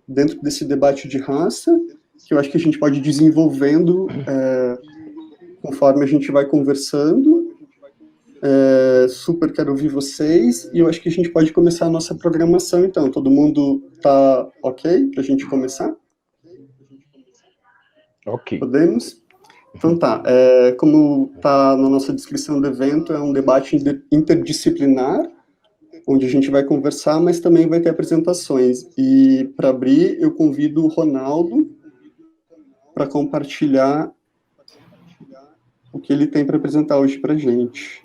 dentro desse debate de raça, que eu acho que a gente pode ir desenvolvendo conforme a gente vai conversando. Super quero ouvir vocês, e eu acho que a gente pode começar a nossa programação, então. Todo mundo tá ok para a gente começar? Ok. Podemos? Então tá, como está na nossa descrição do evento, é um debate interdisciplinar, onde a gente vai conversar, mas também vai ter apresentações. E para abrir, eu convido o Ronaldo para compartilhar o que ele tem para apresentar hoje para a gente.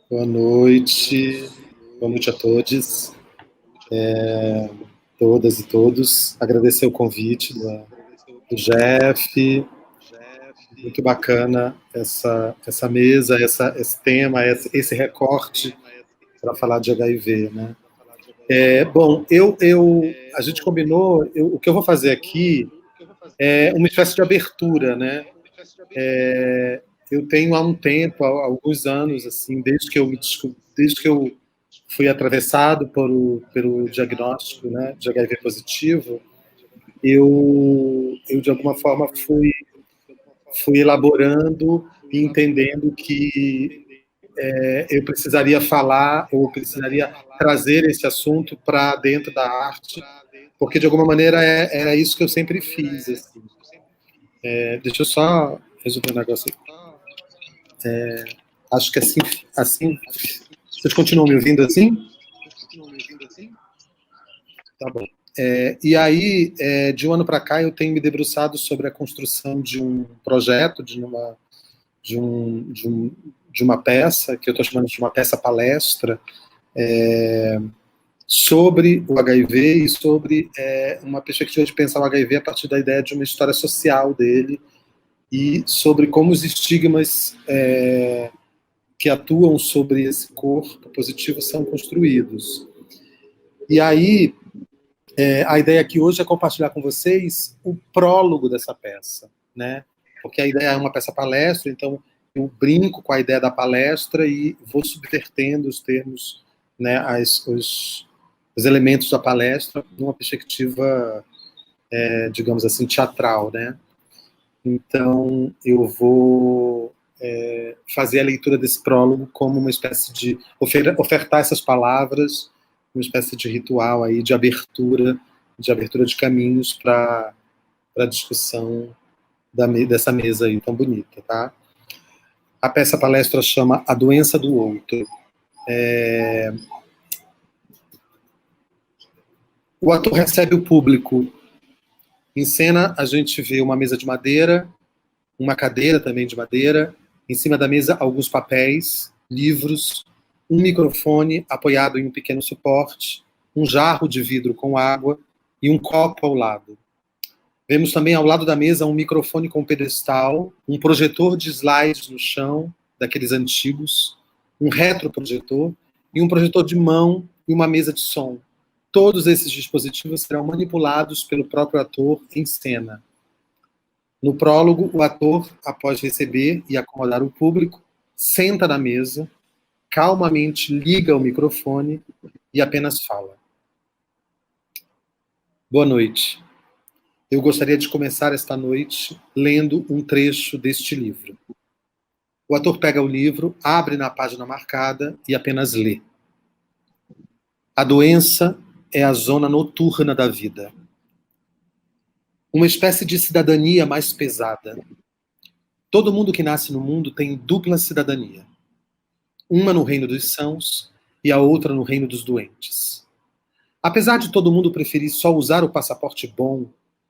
Boa noite a todos, todas e todos. Agradecer o convite do Jeff. Muito bacana essa mesa, esse tema, esse recorte para falar de HIV, né? Bom, a gente combinou, o que eu vou fazer aqui é uma espécie de abertura, né? Eu tenho há um tempo, há alguns anos, assim, desde que eu fui atravessado pelo diagnóstico, né, de HIV positivo, eu de alguma forma fui elaborando e entendendo que eu precisaria falar, ou precisaria trazer esse assunto para dentro da arte, porque de alguma maneira era isso que eu sempre fiz. Assim. Deixa eu só resolver um negócio aqui. Acho que assim. Vocês continuam me ouvindo assim? Tá bom. E aí, de um ano para cá, eu tenho me debruçado sobre a construção de um projeto, de uma peça, que eu estou chamando de uma peça-palestra, sobre o HIV e sobre uma perspectiva de pensar o HIV a partir da ideia de uma história social dele e sobre como os estigmas que atuam sobre esse corpo positivo são construídos. E aí, a ideia aqui hoje é compartilhar com vocês o prólogo dessa peça, né? Porque a ideia é uma peça-palestra, então eu brinco com a ideia da palestra e vou subvertendo os termos, né, os elementos da palestra numa perspectiva, digamos assim, teatral, né? Então, eu vou fazer a leitura desse prólogo como uma espécie de ofertar essas palavras, uma espécie de ritual aí de abertura de caminhos para a discussão dessa mesa aí tão bonita, tá? A peça palestra chama A Doença do Outro. O ator recebe o público. Em cena, a gente vê uma mesa de madeira, uma cadeira também de madeira, em cima da mesa alguns papéis, livros, um microfone apoiado em um pequeno suporte, um jarro de vidro com água e um copo ao lado. Vemos também ao lado da mesa um microfone com pedestal, um projetor de slides no chão, daqueles antigos, um retroprojetor e um projetor de mão e uma mesa de som. Todos esses dispositivos serão manipulados pelo próprio ator em cena. No prólogo, o ator, após receber e acomodar o público, senta na mesa, calmamente liga o microfone e apenas fala. Boa noite. Eu gostaria de começar esta noite lendo um trecho deste livro. O ator pega o livro, abre na página marcada e apenas lê. A doença é a zona noturna da vida. Uma espécie de cidadania mais pesada. Todo mundo que nasce no mundo tem dupla cidadania. Uma no reino dos sãos e a outra no reino dos doentes. Apesar de todo mundo preferir só usar o passaporte bom,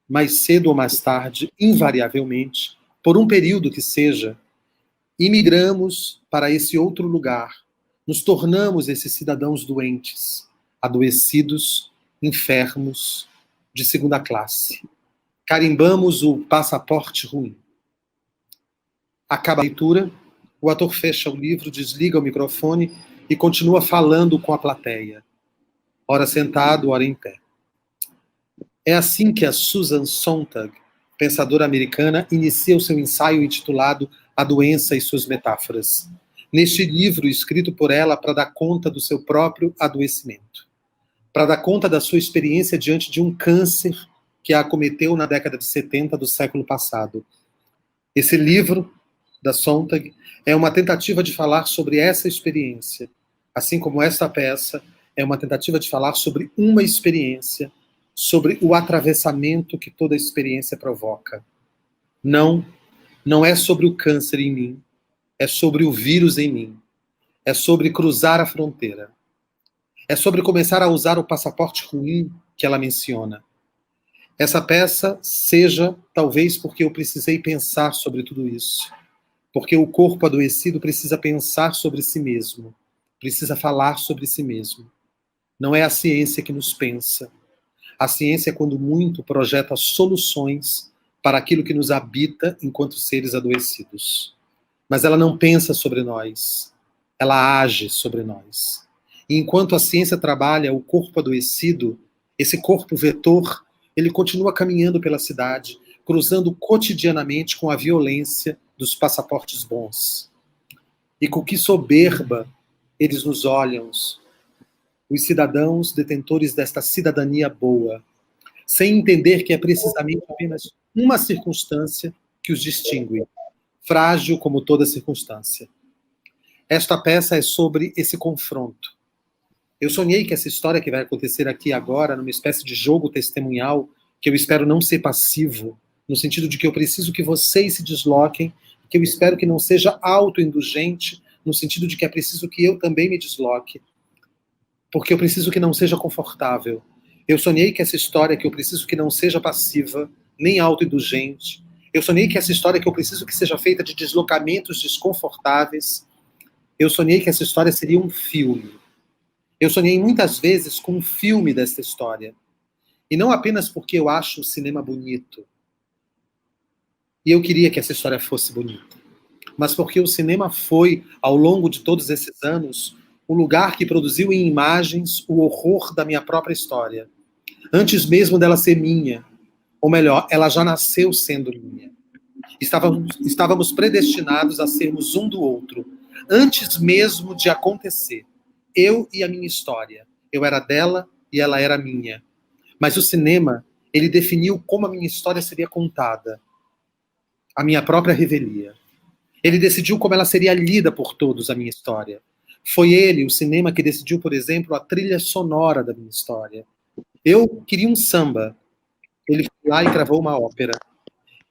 mais cedo ou mais tarde, invariavelmente, por um período que seja, imigramos para esse outro lugar, nos tornamos esses cidadãos doentes, adoecidos, enfermos, de segunda classe. Carimbamos o passaporte ruim. Acaba a leitura, o ator fecha o livro, desliga o microfone e continua falando com a plateia. Ora sentado, ora em pé. É assim que a Susan Sontag, pensadora americana, inicia o seu ensaio intitulado A Doença e Suas Metáforas. neste livro escrito por ela para dar conta do seu próprio adoecimento, para dar conta da sua experiência diante de um câncer que a acometeu na década de 70 do século passado. Esse livro da Sontag é uma tentativa de falar sobre essa experiência, assim como essa peça é uma tentativa de falar sobre uma experiência, sobre o atravessamento que toda experiência provoca. Não é sobre o câncer em mim, é sobre o vírus em mim, é sobre cruzar a fronteira, é sobre começar a usar o passaporte ruim que ela menciona. Essa peça seja, talvez, porque eu precisei pensar sobre tudo isso, porque o corpo adoecido precisa pensar sobre si mesmo, precisa falar sobre si mesmo. Não é a ciência que nos pensa. A ciência, quando muito, projeta soluções para aquilo que nos habita enquanto seres adoecidos. Mas ela não pensa sobre nós, ela age sobre nós. E enquanto a ciência trabalha o corpo adoecido, esse corpo vetor, ele continua caminhando pela cidade, cruzando cotidianamente com a violência dos passaportes bons. E com que soberba eles nos olham, os cidadãos detentores desta cidadania boa, sem entender que é precisamente apenas uma circunstância que os distingue, frágil como toda circunstância. Esta peça é sobre esse confronto. Eu sonhei que essa história que vai acontecer aqui agora, numa espécie de jogo testemunhal, que eu espero não ser passivo, no sentido de que eu preciso que vocês se desloquem, que eu espero que não seja autoindulgente, no sentido de que é preciso que eu também me desloque, porque eu preciso que não seja confortável. Eu sonhei que essa história que eu preciso que não seja passiva, nem autoindulgente. Eu sonhei que essa história que eu preciso que seja feita de deslocamentos desconfortáveis. Eu sonhei que essa história seria um filme. Eu sonhei muitas vezes com um filme dessa história. E não apenas porque eu acho o cinema bonito. E eu queria que essa história fosse bonita. Mas porque o cinema foi, ao longo de todos esses anos, o lugar que produziu em imagens o horror da minha própria história. Antes mesmo dela ser minha. Ou melhor, ela já nasceu sendo minha. Estávamos predestinados a sermos um do outro. Antes mesmo de acontecer. Eu e a minha história. Eu era dela e ela era minha. Mas o cinema, ele definiu como a minha história seria contada. A minha própria revelia. Ele decidiu como ela seria lida por todos, a minha história. Foi ele, o cinema, que decidiu, por exemplo, a trilha sonora da minha história. Eu queria um samba. Ele foi lá e gravou uma ópera.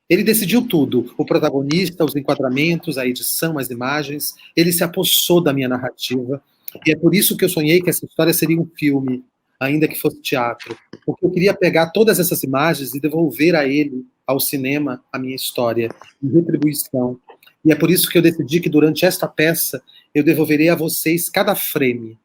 Ele decidiu tudo. O protagonista, os enquadramentos, a edição, as imagens. Ele se apossou da minha narrativa. E é por isso que eu sonhei que essa história seria um filme, ainda que fosse teatro. Porque eu queria pegar todas essas imagens e devolver a ele, ao cinema, a minha história, em retribuição. E é por isso que eu decidi que durante esta peça eu devolverei a vocês cada frame.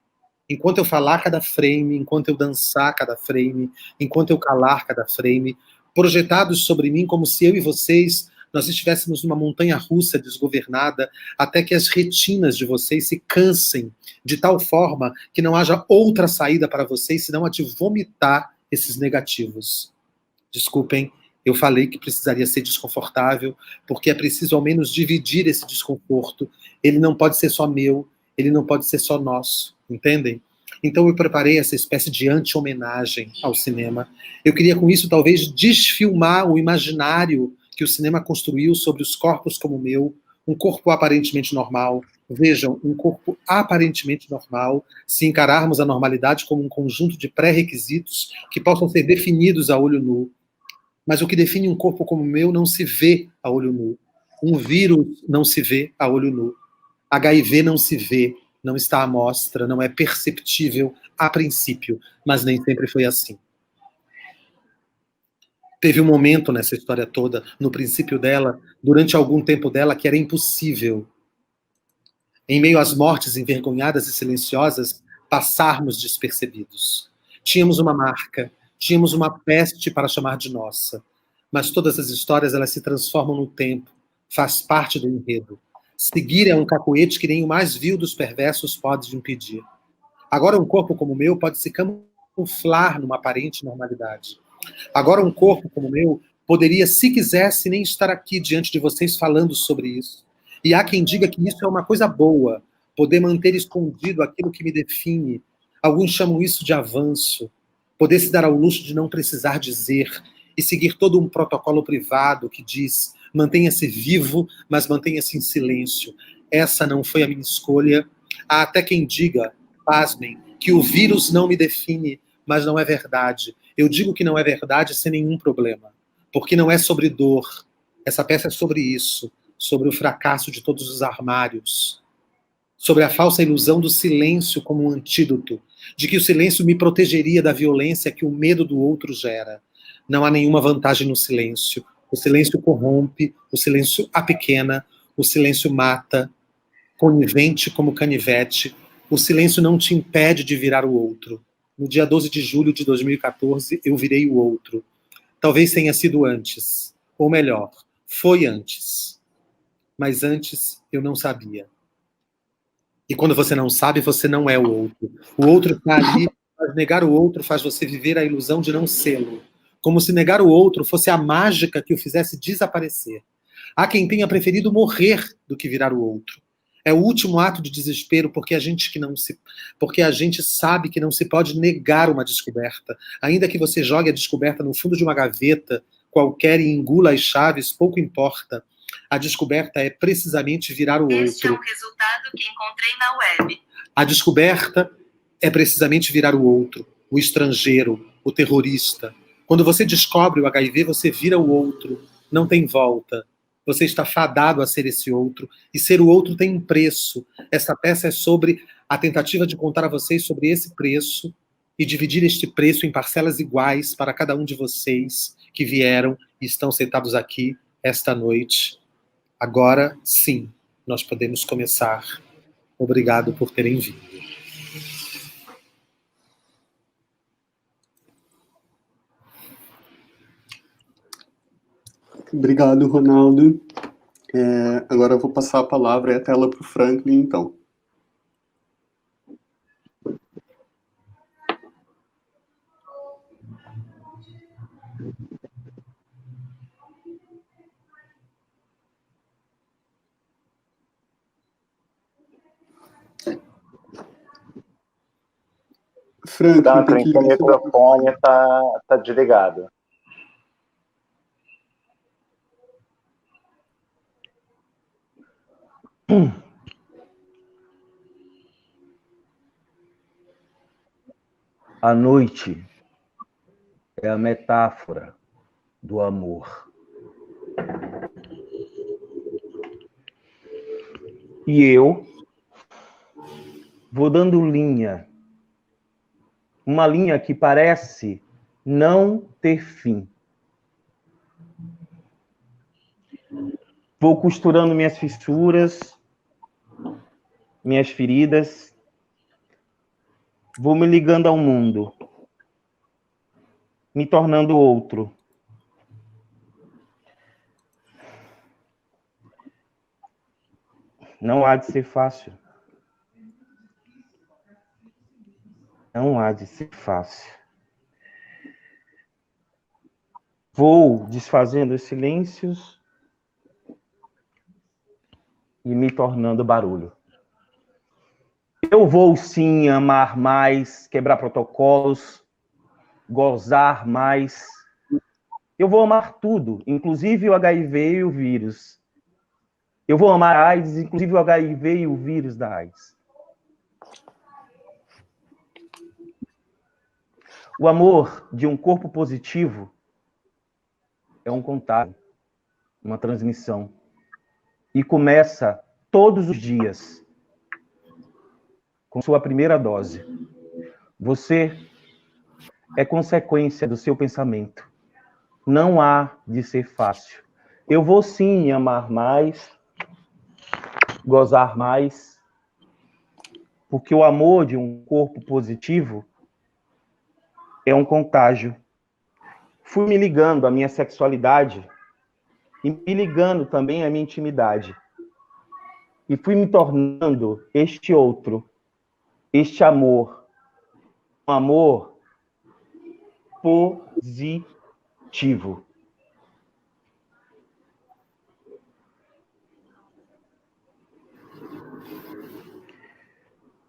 Enquanto eu falar cada frame, enquanto eu dançar cada frame, enquanto eu calar cada frame, projetados sobre mim como se eu e vocês nós estivéssemos numa montanha-russa desgovernada, até que as retinas de vocês se cansem de tal forma que não haja outra saída para vocês senão a de vomitar esses negativos. Desculpem, eu falei que precisaria ser desconfortável, porque é preciso ao menos dividir esse desconforto. Ele não pode ser só meu, ele não pode ser só nosso, entendem? Então eu preparei essa espécie de anti-homenagem ao cinema. Eu queria com isso talvez desfilmar o imaginário que o cinema construiu sobre os corpos como o meu, um corpo aparentemente normal. Vejam, um corpo aparentemente normal, se encararmos a normalidade como um conjunto de pré-requisitos que possam ser definidos a olho nu. Mas o que define um corpo como o meu não se vê a olho nu. Um vírus não se vê a olho nu. HIV não se vê, não está à mostra, não é perceptível a princípio, mas nem sempre foi assim. Teve um momento nessa história toda, no princípio dela, durante algum tempo dela, que era impossível, em meio às mortes envergonhadas e silenciosas, passarmos despercebidos. Tínhamos uma marca, tínhamos uma peste para chamar de nossa, mas todas as histórias elas se transformam no tempo, faz parte do enredo. Seguir é um cacoete que nem o mais vil dos perversos pode impedir. Agora um corpo como o meu pode se camuflar numa aparente normalidade. Agora um corpo como o meu poderia, se quisesse, nem estar aqui diante de vocês falando sobre isso. E há quem diga que isso é uma coisa boa, poder manter escondido aquilo que me define. Alguns chamam isso de avanço. Poder se dar ao luxo de não precisar dizer e seguir todo um protocolo privado que diz: mantenha-se vivo, mas mantenha-se em silêncio. Essa não foi a minha escolha. Há até quem diga, pasmem, que o vírus não me define, mas não é verdade. Eu digo que não é verdade sem nenhum problema, porque não é sobre dor. Essa peça é sobre isso, sobre o fracasso de todos os armários, sobre a falsa ilusão do silêncio como um antídoto, de que o silêncio me protegeria da violência que o medo do outro gera. Não há nenhuma vantagem no silêncio. O silêncio corrompe, o silêncio apequena, o silêncio mata, conivente como canivete. O silêncio não te impede de virar o outro. No dia 12 de julho de 2014, eu virei o outro. Talvez tenha sido antes, ou melhor, foi antes. Mas antes eu não sabia. E quando você não sabe, você não é o outro. O outro está ali, mas negar o outro faz você viver a ilusão de não sê-lo. Como se negar o outro fosse a mágica que o fizesse desaparecer. Há quem tenha preferido morrer do que virar o outro. É o último ato de desespero porque a gente sabe que não se pode negar uma descoberta. Ainda que você jogue a descoberta no fundo de uma gaveta qualquer e engula as chaves, pouco importa. A descoberta é precisamente virar o outro. Este é o resultado que encontrei na web. A descoberta é precisamente virar o outro, o estrangeiro, o terrorista. Quando você descobre o HIV, você vira o outro. Não tem volta. Você está fadado a ser esse outro. E ser o outro tem um preço. Essa peça é sobre a tentativa de contar a vocês sobre esse preço e dividir este preço em parcelas iguais para cada um de vocês que vieram e estão sentados aqui esta noite. Agora, sim, nós podemos começar. Obrigado por terem vindo. Obrigado, Ronaldo. Agora eu vou passar a palavra e a tela para o Franklin, então. Franklin, seu microfone está desligado. A noite é a metáfora do amor. E eu vou dando linha, uma linha que parece não ter fim. Vou costurando minhas fissuras, minhas feridas, vou me ligando ao mundo, me tornando outro. Não há de ser fácil. Não há de ser fácil. Vou desfazendo os silêncios e me tornando barulho. Eu vou sim amar mais, quebrar protocolos, gozar mais. Eu vou amar tudo, inclusive o HIV e o vírus. Eu vou amar a AIDS, inclusive o HIV e o vírus da AIDS. O amor de um corpo positivo é um contato, uma transmissão. E começa todos os dias com sua primeira dose. Você é consequência do seu pensamento. Não há de ser fácil. Eu vou sim amar mais, gozar mais, porque o amor de um corpo positivo é um contágio. Fui me ligando à minha sexualidade e me ligando também à minha intimidade. E fui me tornando este outro, este amor, um amor positivo.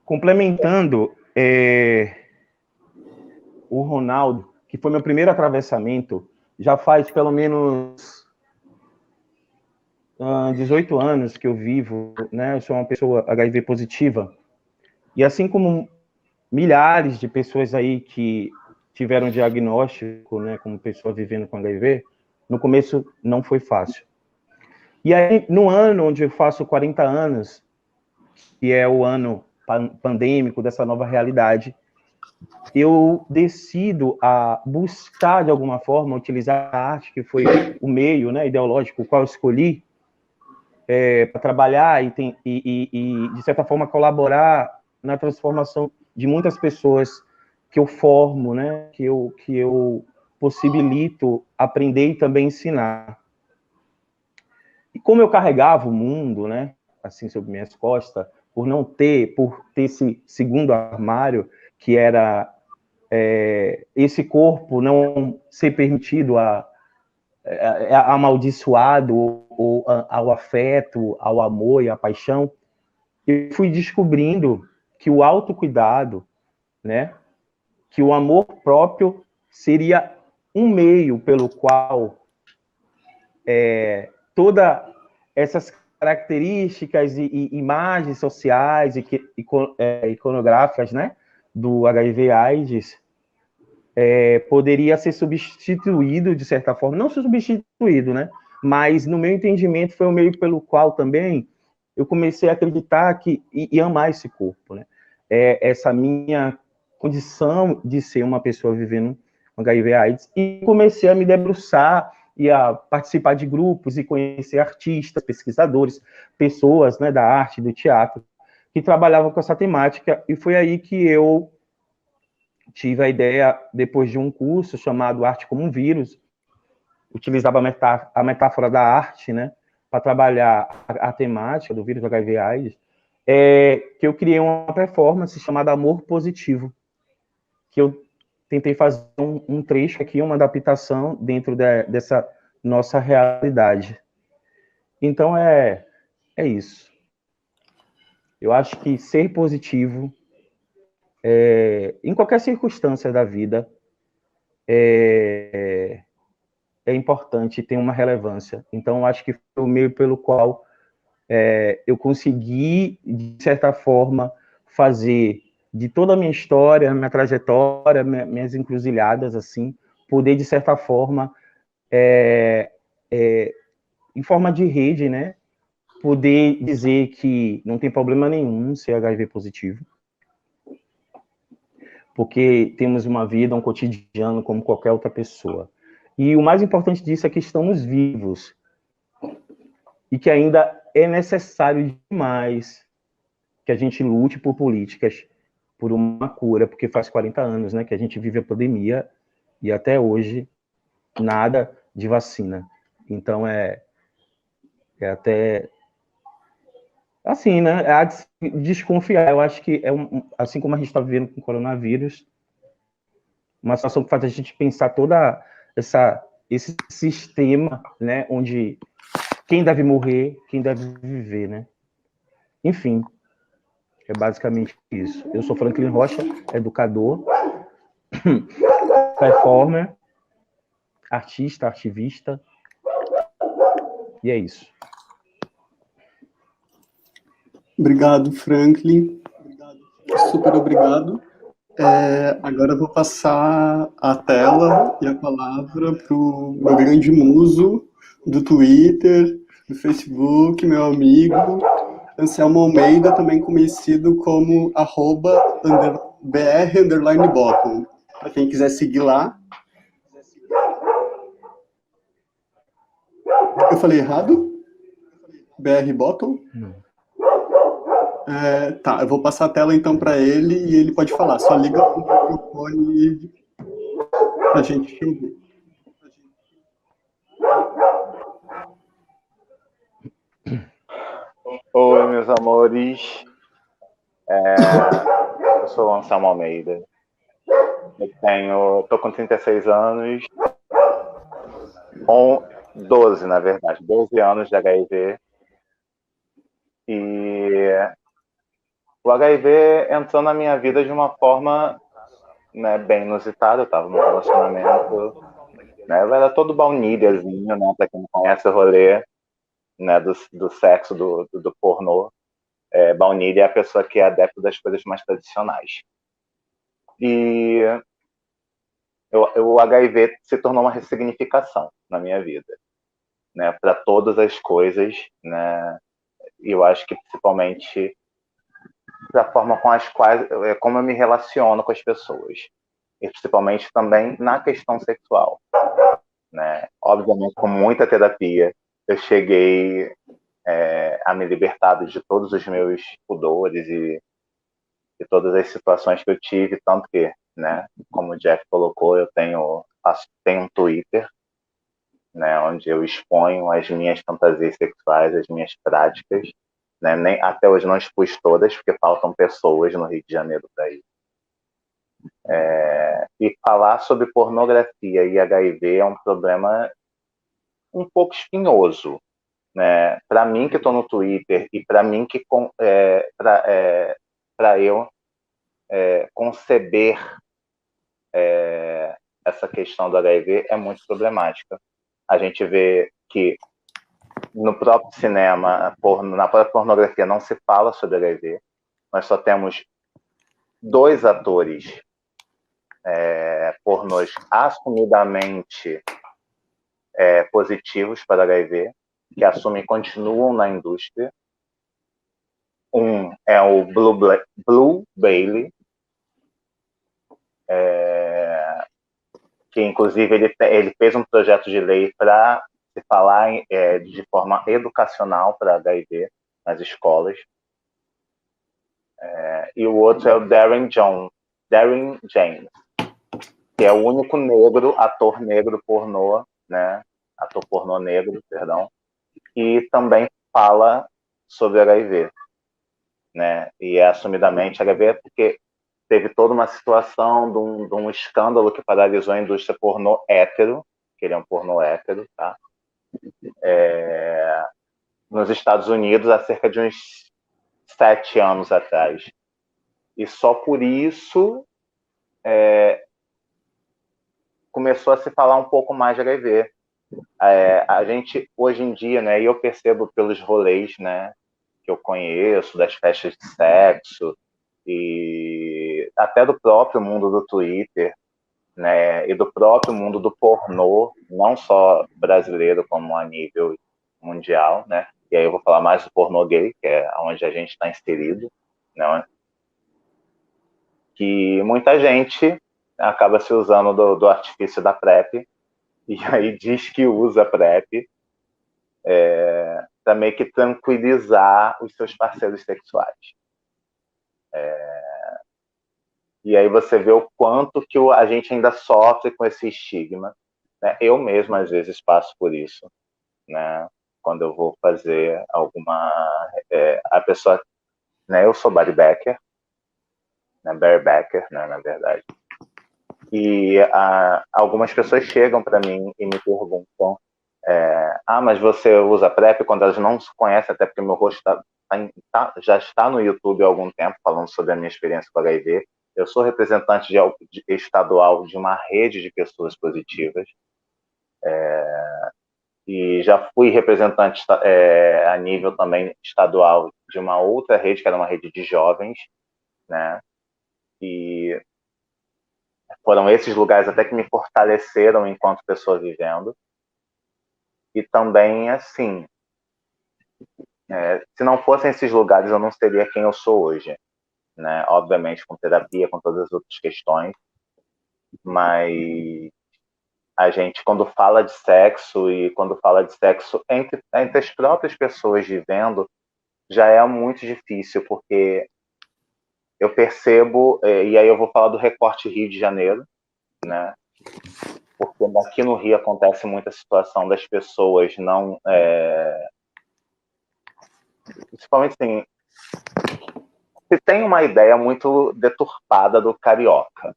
complementando o Ronaldo, que foi meu primeiro atravessamento, já faz pelo menos 18 anos que eu vivo, né? Eu sou uma pessoa HIV positiva. E assim como milhares de pessoas aí que tiveram diagnóstico, né, como pessoa vivendo com HIV, no começo não foi fácil. E aí, no ano onde eu faço 40 anos, que é o ano pandêmico dessa nova realidade, eu decido a buscar, de alguma forma, utilizar a arte, que foi o meio, né, ideológico, o qual eu escolhi, para trabalhar e, de certa forma, colaborar na transformação de muitas pessoas que eu formo, né, que eu possibilito aprender e também ensinar. E como eu carregava o mundo, né, assim, sobre minhas costas, por ter esse segundo armário, que era esse corpo não ser permitido amaldiçoado ou ao afeto, ao amor e à paixão, eu fui descobrindo que o autocuidado, né, que o amor próprio seria um meio pelo qual todas essas características e imagens sociais e iconográficas, né, do HIV/AIDS poderia ser substituído, de certa forma, não substituído, né, mas, no meu entendimento, foi o meio pelo qual também eu comecei a acreditar e amar esse corpo, né, essa minha condição de ser uma pessoa vivendo com HIV/AIDS, e comecei a me debruçar e a participar de grupos e conhecer artistas, pesquisadores, pessoas, né, da arte, do teatro, que trabalhavam com essa temática, e foi aí que eu tive a ideia, depois de um curso chamado Arte como um Vírus, utilizava a metáfora da arte, né, para trabalhar a temática do vírus HIV/AIDS, que eu criei uma performance chamada Amor Positivo, que eu tentei fazer um trecho aqui, uma adaptação dentro dessa nossa realidade. Então, é isso. Eu acho que ser positivo, em qualquer circunstância da vida, é importante, tem uma relevância. Então, eu acho que foi o meio pelo qual eu consegui, de certa forma, fazer de toda a minha história, minha trajetória, minhas encruzilhadas, assim, poder, de certa forma, em forma de rede, né, poder dizer que não tem problema nenhum ser HIV positivo, porque temos uma vida, um cotidiano como qualquer outra pessoa. E o mais importante disso é que estamos vivos e que ainda é necessário demais que a gente lute por políticas, por uma cura, porque faz 40 anos, né, que a gente vive a pandemia e até hoje nada de vacina. Então é até assim, né? É a desconfiar. Eu acho que assim como a gente está vivendo com o coronavírus, uma situação que faz a gente pensar toda esse sistema, né, onde quem deve morrer, quem deve viver, né? Enfim, é basicamente isso. Eu sou Franklin Rocha, educador, performer, artista, ativista, e é isso. Obrigado, Franklin. Super obrigado. Agora eu vou passar a tela e a palavra para o meu grande muso do Twitter, do Facebook, meu amigo, Anselmo Almeida, também conhecido como @BR_bottom. Para quem quiser seguir lá. Eu falei errado? BR Bottom? Não. Tá, eu vou passar a tela então para ele e ele pode falar. Só liga o microfone para a gente te ouvir. Oi, meus amores. Eu sou o Anselmo Almeida. Tô com 36 anos. 12, na verdade. 12 anos de HIV. E O HIV entrou na minha vida de uma forma, né, bem inusitada. Eu estava num relacionamento, né, eu era todo baunilhazinho, né, para quem não conhece o rolê, né, do sexo, do pornô. Baunilha é a pessoa que é adepta das coisas mais tradicionais. E o HIV se tornou uma ressignificação na minha vida, né, para todas as coisas, né, e eu acho que principalmente da forma com as quais, como eu me relaciono com as pessoas, e principalmente também na questão sexual, né, obviamente com muita terapia eu cheguei a me libertar de todos os meus pudores e todas as situações que eu tive, tanto que, né, como o Jeff colocou, eu tenho um Twitter, né, onde eu exponho as minhas fantasias sexuais, as minhas práticas, né, nem até hoje não expus todas, porque faltam pessoas no Rio de Janeiro para isso. E falar sobre pornografia e HIV é um problema um pouco espinhoso, né? Para mim que estou no Twitter e para mim que para eu conceber essa questão do HIV é muito problemática. A gente vê que no próprio cinema, na própria pornografia, não se fala sobre HIV. Nós só temos 2 atores pornôs assumidamente positivos para HIV, que assumem e continuam na indústria. Um é o Blue Bailey, que inclusive ele fez um projeto de lei para se falar de forma educacional para HIV nas escolas. E o outro é o Darren James, que é o único ator negro pornô, né? Ator pornô negro, perdão, e também fala sobre HIV, né? E é assumidamente HIV porque teve toda uma situação de um escândalo que paralisou a indústria pornô hétero, que ele é um pornô hétero, tá? Nos Estados Unidos, há cerca de uns 7 anos atrás. E só por isso começou a se falar um pouco mais de HIV. A gente, hoje em dia, né, e eu percebo pelos rolês, né, que eu conheço, das festas de sexo, e até do próprio mundo do Twitter, né, e do próprio mundo do pornô, não só brasileiro, como a nível mundial, né, e aí eu vou falar mais do pornô gay, que é onde a gente está inserido, né, que muita gente acaba se usando do artifício da PrEP, e aí diz que usa PrEP para meio que tranquilizar os seus parceiros sexuais. E aí você vê o quanto que a gente ainda sofre com esse estigma, né? Eu mesmo, às vezes, passo por isso, né? Quando eu vou fazer alguma... a pessoa... né? Eu sou bodybacker, né? Barebacker, né? Na verdade. E algumas pessoas chegam para mim e me perguntam mas você usa PrEP? Quando elas não se conhecem, até porque meu rosto já está no YouTube há algum tempo, falando sobre a minha experiência com HIV. Eu sou representante estadual de uma rede de pessoas positivas. E já fui representante a nível também estadual de uma outra rede, que era uma rede de jovens, né? E foram esses lugares até que me fortaleceram enquanto pessoa vivendo. E também, assim, se não fossem esses lugares, eu não seria quem eu sou hoje, né? Obviamente com terapia, com todas as outras questões, mas a gente, quando fala de sexo e quando fala de sexo entre as próprias pessoas vivendo, já é muito difícil, porque eu percebo, e aí eu vou falar do recorte Rio de Janeiro, né? Porque aqui no Rio acontece muita situação das pessoas não... principalmente assim, se tem uma ideia muito deturpada do carioca,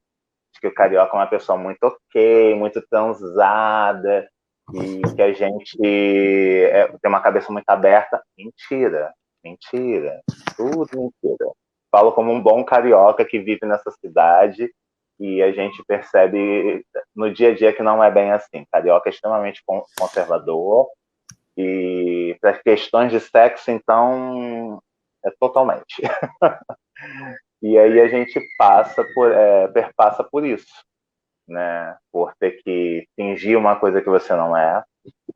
que o carioca é uma pessoa muito ok, muito transada, e que a gente tem uma cabeça muito aberta. Mentira, tudo mentira. falo como um bom carioca que vive nessa cidade, e a gente percebe no dia a dia que não é bem assim. Carioca é extremamente conservador, e para questões de sexo, então, é totalmente. E aí a gente perpassa por isso, né? Por ter que fingir uma coisa que você não é,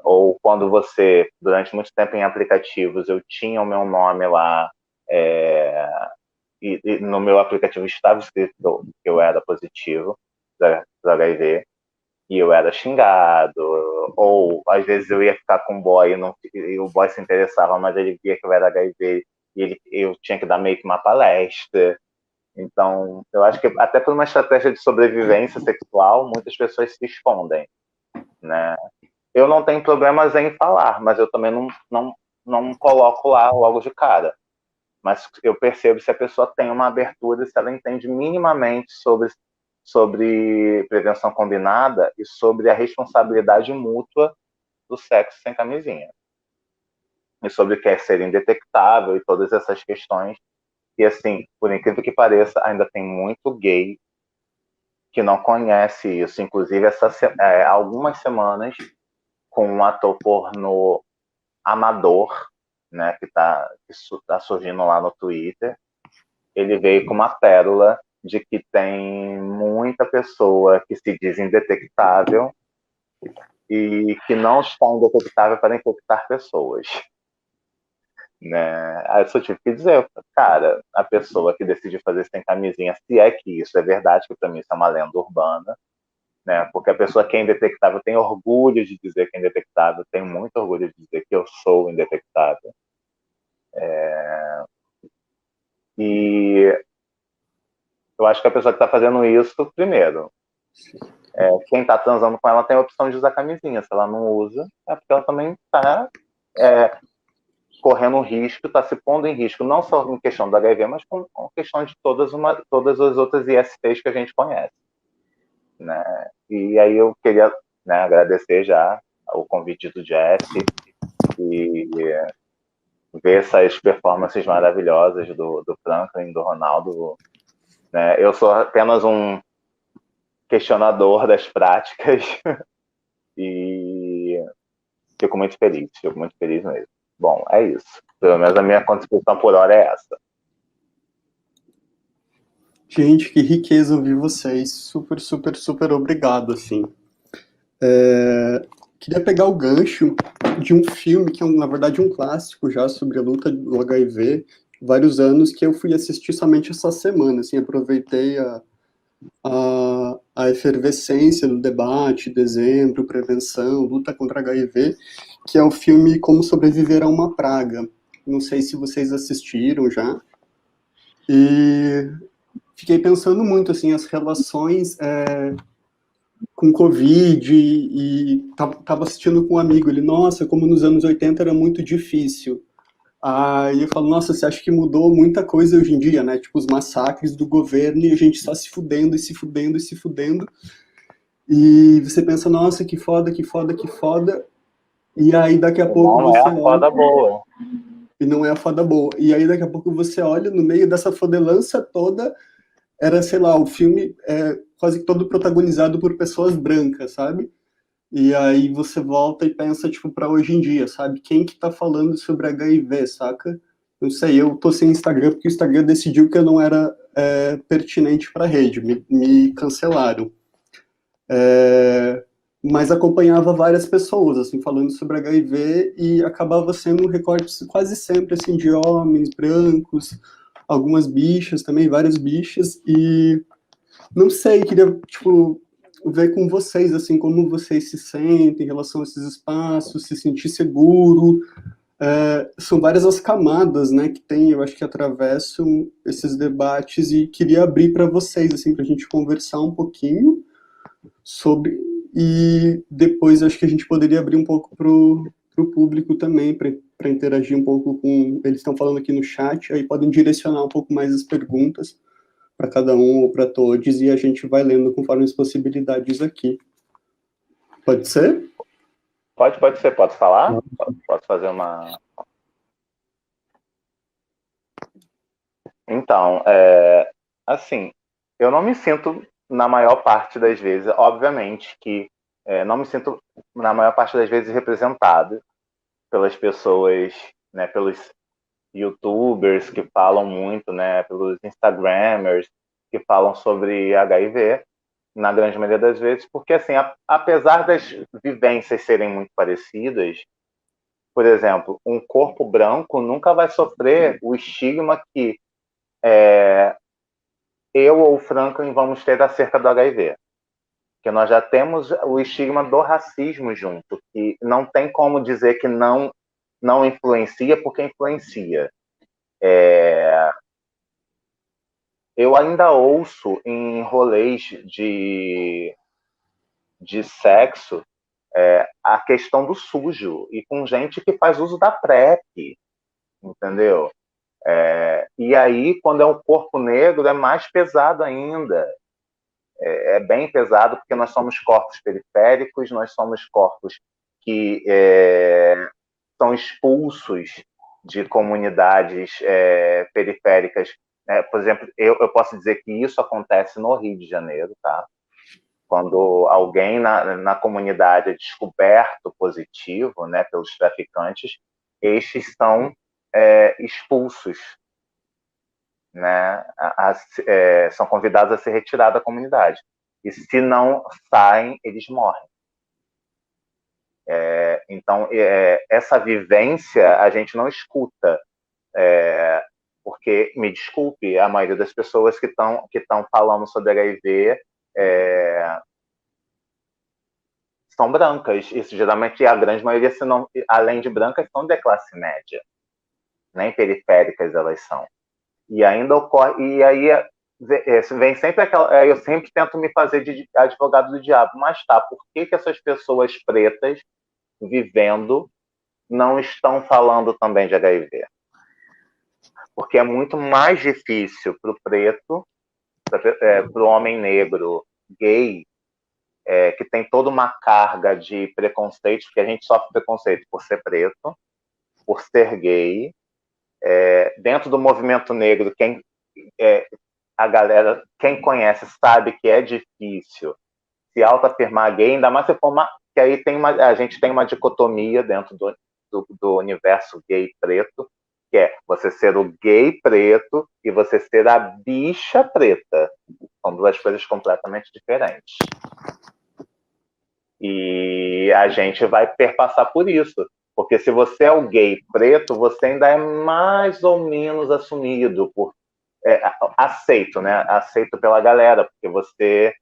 ou quando você, durante muito tempo em aplicativos, eu tinha o meu nome lá, e no meu aplicativo estava escrito que eu era positivo do HIV, e eu era xingado, ou às vezes eu ia ficar com um boy e o boy se interessava, mas ele via que eu era HIV e eu tinha que dar meio que uma palestra. Então, eu acho que até por uma estratégia de sobrevivência sexual, muitas pessoas se escondem, né? Eu não tenho problemas em falar, mas eu também não coloco lá logo de cara. Mas eu percebo se a pessoa tem uma abertura, se ela entende minimamente sobre prevenção combinada e sobre a responsabilidade mútua do sexo sem camisinha. E sobre o que é ser indetectável e todas essas questões. E assim, por incrível que pareça, ainda tem muito gay que não conhece isso. Inclusive, algumas semanas, com um ator pornô amador, né, que tá surgindo lá no Twitter, ele veio com uma pérola de que tem muita pessoa que se diz indetectável e que não está indetectável para infectar pessoas. Né? Aí eu só tive que dizer, cara, a pessoa que decide fazer sem camisinha, se é que isso é verdade, que para mim isso é uma lenda urbana, né? Porque a pessoa que é indetectável tem orgulho de dizer que é indetectável, tem muito orgulho de dizer que eu sou indetectável. E eu acho que a pessoa que está fazendo isso, primeiro, quem está transando com ela tem a opção de usar camisinha. Se ela não usa, é porque ela também está correndo um risco, está se pondo em risco, não só em questão do HIV, mas com questão de todas as outras ISTs que a gente conhece. Né? E aí eu queria, né, agradecer já o convite do Jeff e ver essas performances maravilhosas do Franklin, do Ronaldo. Né? Eu sou apenas um questionador das práticas e fico muito feliz mesmo. Bom, é isso. Pelo menos a minha contribuição por hora é essa. Gente, que riqueza ouvir vocês. Super, super, super obrigado, assim. Queria pegar o gancho de um filme que é, na verdade, um clássico já sobre a luta do HIV, vários anos, que eu fui assistir somente essa semana, assim, aproveitei a efervescência do debate, dezembro, prevenção, luta contra HIV, que é o filme Como Sobreviver a uma Praga. Não sei se vocês assistiram já. E fiquei pensando muito, assim, as relações com Covid, e tava assistindo com um amigo, ele, nossa, como nos anos 80 era muito difícil. Aí eu falo, nossa, você acha que mudou muita coisa hoje em dia, né? Tipo, os massacres do governo e a gente só se fudendo e se fudendo e se fudendo. E você pensa, nossa, que foda, que foda, que foda. E aí daqui a pouco Não é você a foda boa. E não é a foda boa. E aí daqui a pouco você olha, no meio dessa fodelança toda, era, sei lá, o filme quase todo protagonizado por pessoas brancas, sabe? E aí você volta e pensa, tipo, pra hoje em dia, sabe? Quem que tá falando sobre HIV, saca? Não sei, eu tô sem Instagram porque o Instagram decidiu que eu não era pertinente pra rede, me cancelaram. Mas acompanhava várias pessoas, assim, falando sobre HIV e acabava sendo um recorte quase sempre, assim, de homens brancos, algumas bichas também, várias bichas, e não sei, queria, tipo, ver com vocês, assim, como vocês se sentem em relação a esses espaços, se sentir seguro. São várias as camadas, né, que tem, eu acho que atravessam esses debates, e queria abrir para vocês, assim, para a gente conversar um pouquinho sobre, e depois acho que a gente poderia abrir um pouco para o público também, para interagir um pouco com, eles estão falando aqui no chat, aí podem direcionar um pouco mais as perguntas para cada um ou para todos, e a gente vai lendo conforme as possibilidades aqui. Pode ser? Pode ser, posso falar? Posso fazer uma... Então, assim, eu não me sinto, na maior parte das vezes, obviamente, que não me sinto, na maior parte das vezes, representado pelas pessoas, né, pelos YouTubers que falam muito, né, pelos Instagramers que falam sobre HIV, na grande maioria das vezes, porque, assim, apesar das vivências serem muito parecidas, por exemplo, um corpo branco nunca vai sofrer o estigma que eu ou o Franklin vamos ter acerca do HIV. Porque nós já temos o estigma do racismo junto, que não tem como dizer que não influencia, porque influencia. Eu ainda ouço em rolês de sexo a questão do sujo, e com gente que faz uso da PrEP, entendeu? E aí, quando é um corpo negro, é mais pesado ainda. É bem pesado, porque nós somos corpos periféricos, nós somos corpos que são expulsos de comunidades periféricas. Por exemplo, eu posso dizer que isso acontece no Rio de Janeiro, tá? Quando alguém na comunidade é descoberto positivo, né, pelos traficantes, estes são expulsos, né, são convidados a se retirar da comunidade. E se não saem, eles morrem. Então, essa vivência a gente não escuta, porque, me desculpe, a maioria das pessoas que estão falando sobre HIV são brancas. Isso geralmente a grande maioria, se não, além de brancas, são de classe média, nem periféricas elas são. E ainda ocorre, e aí vem sempre aquela, eu sempre tento me fazer de advogado do diabo, mas tá, por que essas pessoas pretas vivendo não estão falando também de HIV? Porque é muito mais difícil para o preto, para o homem negro, gay, que tem toda uma carga de preconceito, porque a gente sofre preconceito por ser preto, por ser gay. Dentro do movimento negro, a galera, quem conhece, sabe que é difícil se autoafirmar gay, ainda mais se for que aí a gente tem uma dicotomia dentro do universo gay preto, que é você ser o gay preto e você ser a bicha preta. São duas coisas completamente diferentes. E a gente vai perpassar por isso. Porque se você é o gay preto, você ainda é mais ou menos assumido, aceito, né? Aceito pela galera, porque você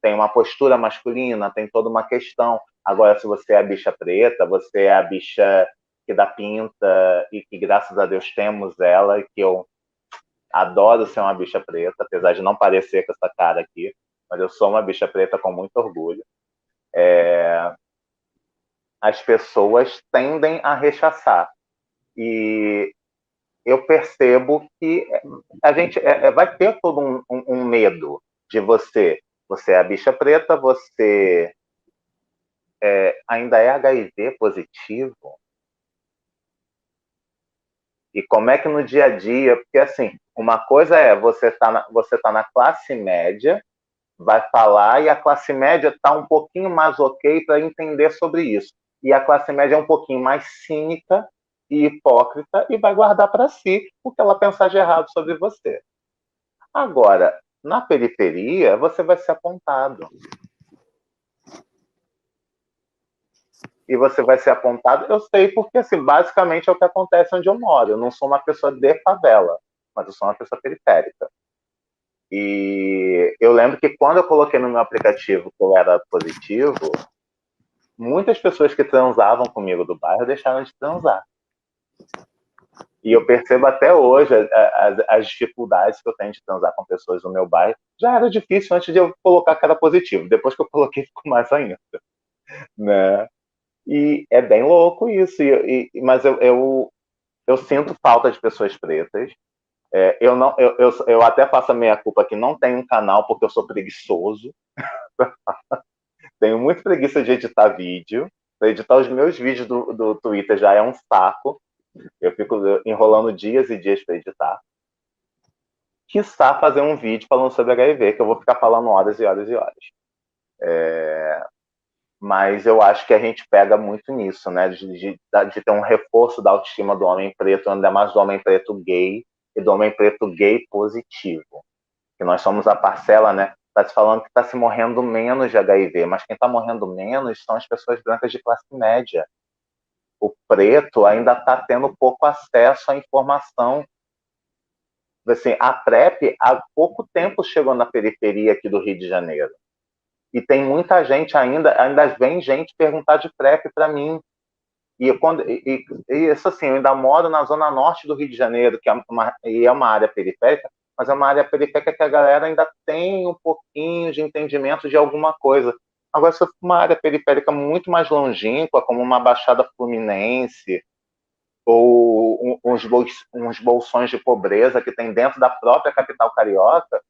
tem uma postura masculina, tem toda uma questão. Agora, se você é a bicha preta, você é a bicha que dá pinta, e que graças a Deus temos ela, e que eu adoro ser uma bicha preta, apesar de não parecer com essa cara aqui, mas eu sou uma bicha preta com muito orgulho. As pessoas tendem a rechaçar. E eu percebo que a gente vai ter todo um medo de você. Você é a bicha preta, você ainda é HIV positivo. E como é que no dia a dia... Porque, assim, uma coisa é você tá na classe média, vai falar, e a classe média está um pouquinho mais ok para entender sobre isso. E a classe média é um pouquinho mais cínica e hipócrita e vai guardar para si o que ela pensar de errado sobre você. Agora, na periferia, você vai ser apontado. E você vai ser apontado, eu sei, porque assim, basicamente é o que acontece onde eu moro. Eu não sou uma pessoa de favela, mas eu sou uma pessoa periférica. E eu lembro que quando eu coloquei no meu aplicativo que eu era positivo, muitas pessoas que transavam comigo do bairro deixaram de transar. E eu percebo até hoje as dificuldades que eu tenho de transar com pessoas do meu bairro. Já era difícil antes de eu colocar que era positivo. Depois que eu coloquei, ficou mais ainda. Né? E é bem louco isso. Mas eu sinto falta de pessoas pretas. Eu até faço a meia-culpa que não tenho um canal porque eu sou preguiçoso. Tenho muita preguiça de editar vídeo. Para editar os meus vídeos do Twitter já é um saco. Eu fico enrolando dias e dias para editar. quiçá fazer um vídeo falando sobre HIV, que eu vou ficar falando horas e horas e horas. Mas eu acho que a gente pega muito nisso, né? De ter um reforço da autoestima do homem preto, ainda mais do homem preto gay e do homem preto gay positivo. Que nós somos a parcela, né? Está se falando que está se morrendo menos de HIV, mas quem está morrendo menos são as pessoas brancas de classe média. O preto ainda está tendo pouco acesso à informação. Assim, a PrEP há pouco tempo chegou na periferia aqui do Rio de Janeiro. E tem muita gente ainda vem gente perguntar de PrEP para mim. E isso assim, eu ainda moro na zona norte do Rio de Janeiro, que é uma área periférica, mas é uma área periférica que a galera ainda tem um pouquinho de entendimento de alguma coisa. Agora, se for uma área periférica muito mais longínqua, como uma Baixada Fluminense, ou uns bolsões de pobreza que tem dentro da própria capital carioca,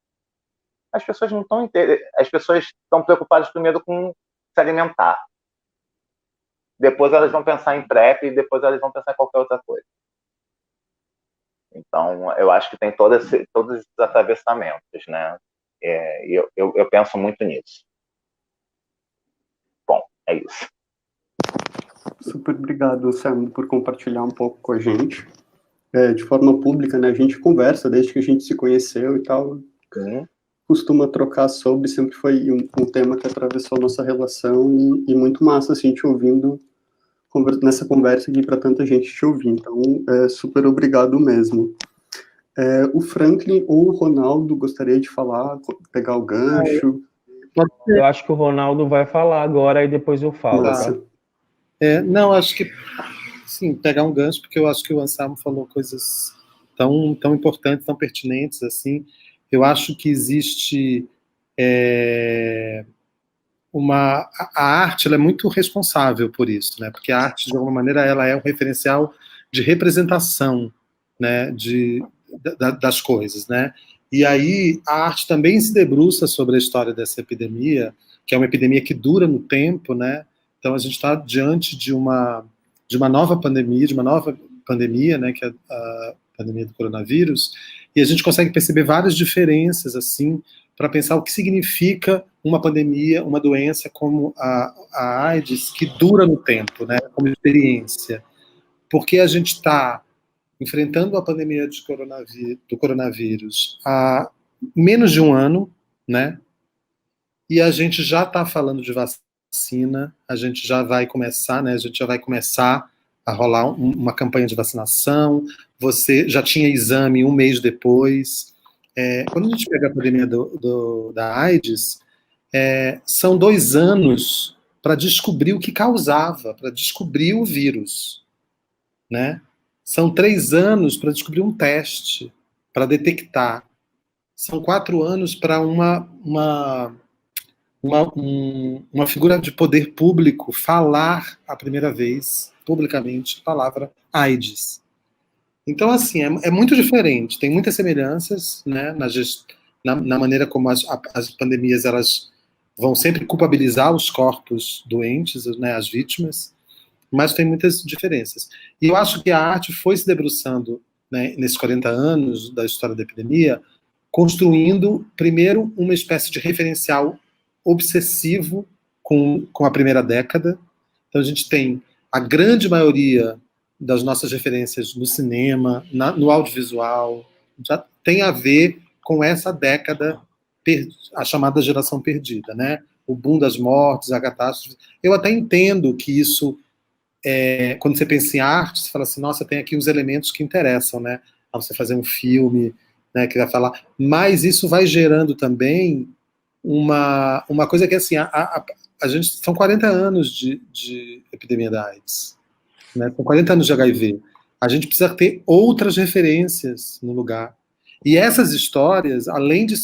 as pessoas não estão as pessoas estão preocupadas primeiro com se alimentar. Depois elas vão pensar em PrEP e depois elas vão pensar em qualquer outra coisa. Então, eu acho que tem todos esses atravessamentos, né? E eu penso muito nisso. Bom, é isso. Super obrigado, Sam, por compartilhar um pouco com a gente. De forma pública, né? A gente conversa desde que a gente se conheceu e tal. Costuma trocar sobre, sempre foi um tema que atravessou a nossa relação e muito massa, assim, te ouvindo nessa conversa aqui para tanta gente te ouvir. Então, super obrigado mesmo. O Franklin ou o Ronaldo gostaria de falar, pegar o gancho? Eu acho que o Ronaldo vai falar agora e depois eu falo. Massa. Tá? Não, acho que, sim, pegar um gancho, porque eu acho que o Anselmo falou coisas tão importantes, tão pertinentes, assim. Eu acho que existe a arte, ela é muito responsável por isso, né? Porque a arte, de alguma maneira, ela é um referencial de representação, né? Das coisas, né? E aí a arte também se debruça sobre a história dessa epidemia, que é uma epidemia que dura no tempo, né? Então a gente está diante de uma nova pandemia, né? Que é a pandemia do coronavírus, e a gente consegue perceber várias diferenças, assim, para pensar o que significa uma pandemia, uma doença como a AIDS, que dura no tempo, né, como experiência. Porque a gente está enfrentando a pandemia do coronavírus há menos de um ano, né, e a gente já está falando de vacina, a gente já vai começar, né, a gente já vai começar a rolar uma campanha de vacinação, você já tinha exame um mês depois. Quando a gente pega a pandemia da AIDS, são 2 anos para descobrir o que causava, para descobrir o vírus, né? São 3 anos para descobrir um teste, para detectar. São 4 anos para uma figura de poder público falar a primeira vez, publicamente, a palavra AIDS. Então, assim, é muito diferente. Tem muitas semelhanças, né, na maneira como as pandemias elas vão sempre culpabilizar os corpos doentes, né, as vítimas, mas tem muitas diferenças. E eu acho que a arte foi se debruçando, né, nesses 40 anos da história da epidemia, construindo, primeiro, uma espécie de referencial obsessivo com a primeira década. Então, a gente tem a grande maioria das nossas referências no cinema, no audiovisual, já tem a ver com essa década, a chamada geração perdida, né? O boom das mortes, a catástrofe. Eu até entendo que isso, quando você pensa em arte, você fala assim, nossa, tem aqui os elementos que interessam, né? A você fazer um filme, né, que vai falar. Mas isso vai gerando também uma coisa que, assim, a gente, são 40 anos de epidemia da AIDS, né? São 40 anos de HIV. A gente precisa ter outras referências no lugar. E essas histórias, além de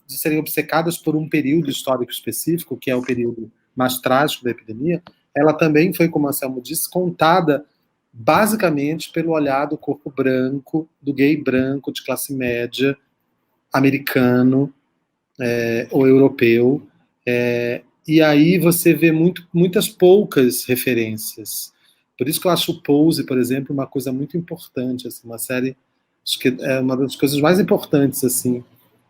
serem obcecadas por um período histórico específico, que é o período mais trágico da epidemia, ela também foi, como a Anselmo disse, contada basicamente pelo olhar do corpo branco, do gay branco de classe média, americano ou europeu. E aí você vê muitas poucas referências. Por isso que eu acho o Pose, por exemplo, uma coisa muito importante, assim, uma série Acho que é uma das coisas mais importantes, assim,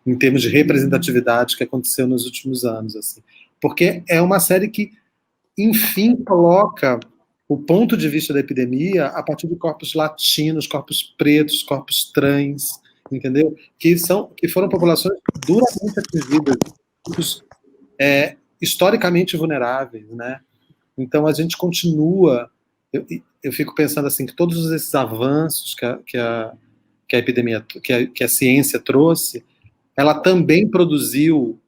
em termos de representatividade que aconteceu nos últimos anos, assim. Porque é uma série que, enfim, coloca o ponto de vista da epidemia a partir de corpos latinos, corpos pretos, corpos trans, entendeu? Que foram populações duramente atingidas, grupos, historicamente vulneráveis, né? Então a gente continua, eu fico pensando assim, que todos esses avanços que a epidemia, que a ciência trouxe, ela também produziu,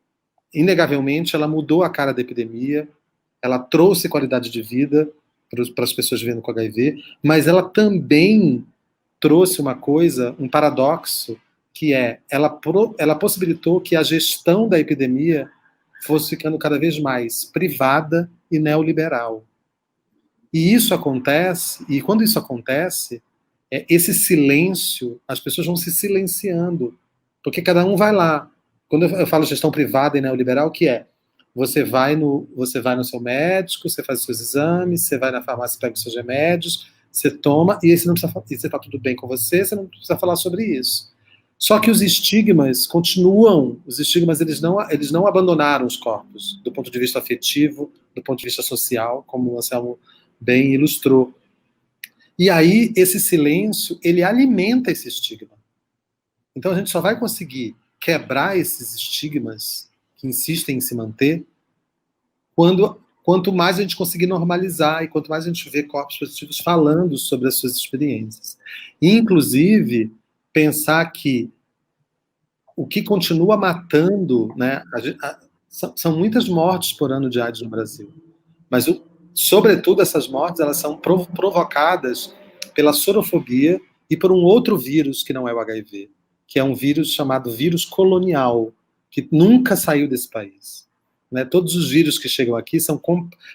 inegavelmente, ela mudou a cara da epidemia, ela trouxe qualidade de vida para as pessoas vivendo com HIV, mas ela também trouxe uma coisa, um paradoxo, que ela possibilitou que a gestão da epidemia fosse ficando cada vez mais privada e neoliberal. E isso acontece, e quando isso acontece, esse silêncio, as pessoas vão se silenciando, porque cada um vai lá. Quando eu falo gestão privada e neoliberal, o que é? Você vai no seu médico, você faz os seus exames, você vai na farmácia, pega os seus remédios, você toma, e aí você está tudo bem com você não precisa falar sobre isso. Só que os estigmas continuam, eles não abandonaram os corpos, do ponto de vista afetivo, do ponto de vista social, como o Anselmo bem ilustrou. E aí, esse silêncio, ele alimenta esse estigma. Então, a gente só vai conseguir quebrar esses estigmas que insistem em se manter quanto mais a gente conseguir normalizar e quanto mais a gente vê corpos positivos falando sobre as suas experiências. E, inclusive, pensar que o que continua matando, né, são muitas mortes por ano de AIDS no Brasil, mas, sobretudo, essas mortes elas são provocadas pela sorofobia e por um outro vírus que não é o HIV, que é um vírus chamado vírus colonial, que nunca saiu desse país. Né? Todos os vírus que chegam aqui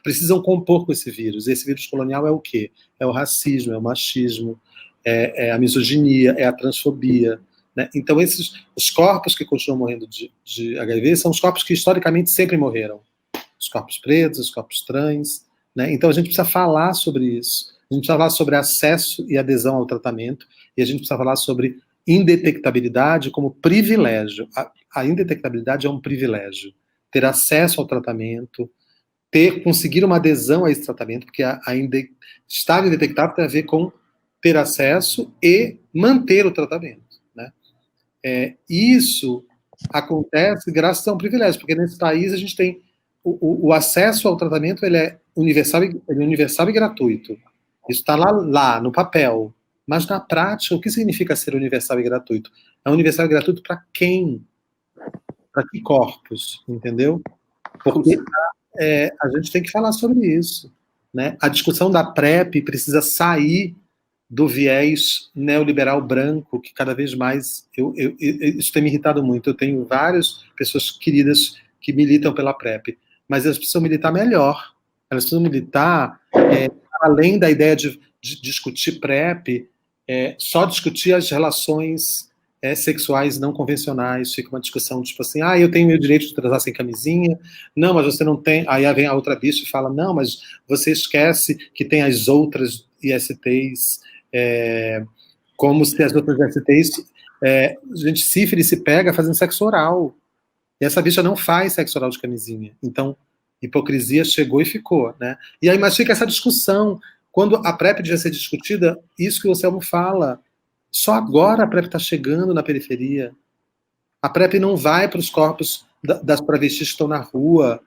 precisam compor com esse vírus. E esse vírus colonial é o quê? É o racismo, é o machismo, é a misoginia, é a transfobia. Né? Então, os corpos que continuam morrendo de HIV são os corpos que historicamente sempre morreram. Os corpos pretos, os corpos trans. Né? Então, a gente precisa falar sobre isso. A gente precisa falar sobre acesso e adesão ao tratamento. E a gente precisa falar sobre indetectabilidade como privilégio. A indetectabilidade é um privilégio. Ter acesso ao tratamento, conseguir uma adesão a esse tratamento, porque estar indetectável tem a ver com ter acesso e manter o tratamento. Né? Isso acontece graças a um privilégio, porque nesse país a gente tem o acesso ao tratamento, ele é universal e gratuito. Isso está lá, no papel. Mas, na prática, o que significa ser universal e gratuito? É universal e gratuito para quem? Para que corpos? Entendeu? Porque a gente tem que falar sobre isso. Né? A discussão da PrEP precisa sair do viés neoliberal branco, que cada vez mais... isso tem me irritado muito. Eu tenho várias pessoas queridas que militam pela PrEP, mas elas precisam militar melhor. Elas precisam militar além da ideia de discutir PrEP, só discutir as relações sexuais não convencionais. Fica uma discussão tipo assim, eu tenho o direito de transar sem camisinha, não, mas você não tem. Aí vem a outra bicha e fala, não, mas você esquece que tem as outras ISTs, como se as outras ISTs, gente, sífilis se pega fazendo sexo oral, e essa bicha não faz sexo oral de camisinha. Então, hipocrisia chegou e ficou, né? E aí, mas fica essa discussão. Quando a PrEP devia ser discutida, isso que o Anselmo fala, só agora a PrEP está chegando na periferia. A PrEP não vai para os corpos das travestis que estão na rua,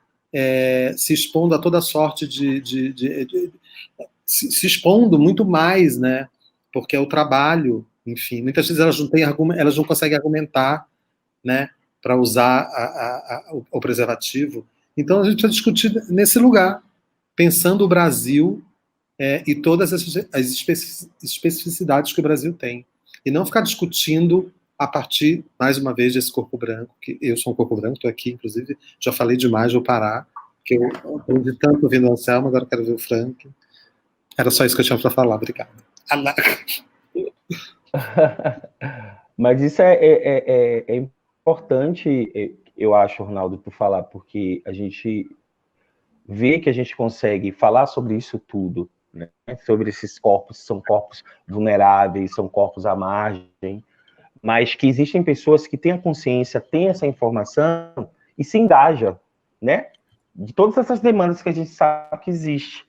se expondo a toda sorte se expondo muito mais, né? Porque é o trabalho, enfim. Muitas vezes elas não conseguem argumentar, né? Para usar o preservativo. Então a gente vai discutir nesse lugar, pensando o Brasil e todas as especificidades que o Brasil tem. E não ficar discutindo a partir, mais uma vez, desse corpo branco, que eu sou um corpo branco, estou aqui, inclusive, já falei demais, vou parar, porque eu aprendi tanto ouvindo o Anselmo, agora quero ver o Frank. Era só isso que eu tinha para falar, obrigado. Mas isso é importante, eu acho, Ronaldo, tu falar, porque a gente vê que a gente consegue falar sobre isso tudo, né? Sobre esses corpos, são corpos vulneráveis, são corpos à margem, mas que existem pessoas que têm a consciência, têm essa informação e se engajam, né? De todas essas demandas que a gente sabe que existe.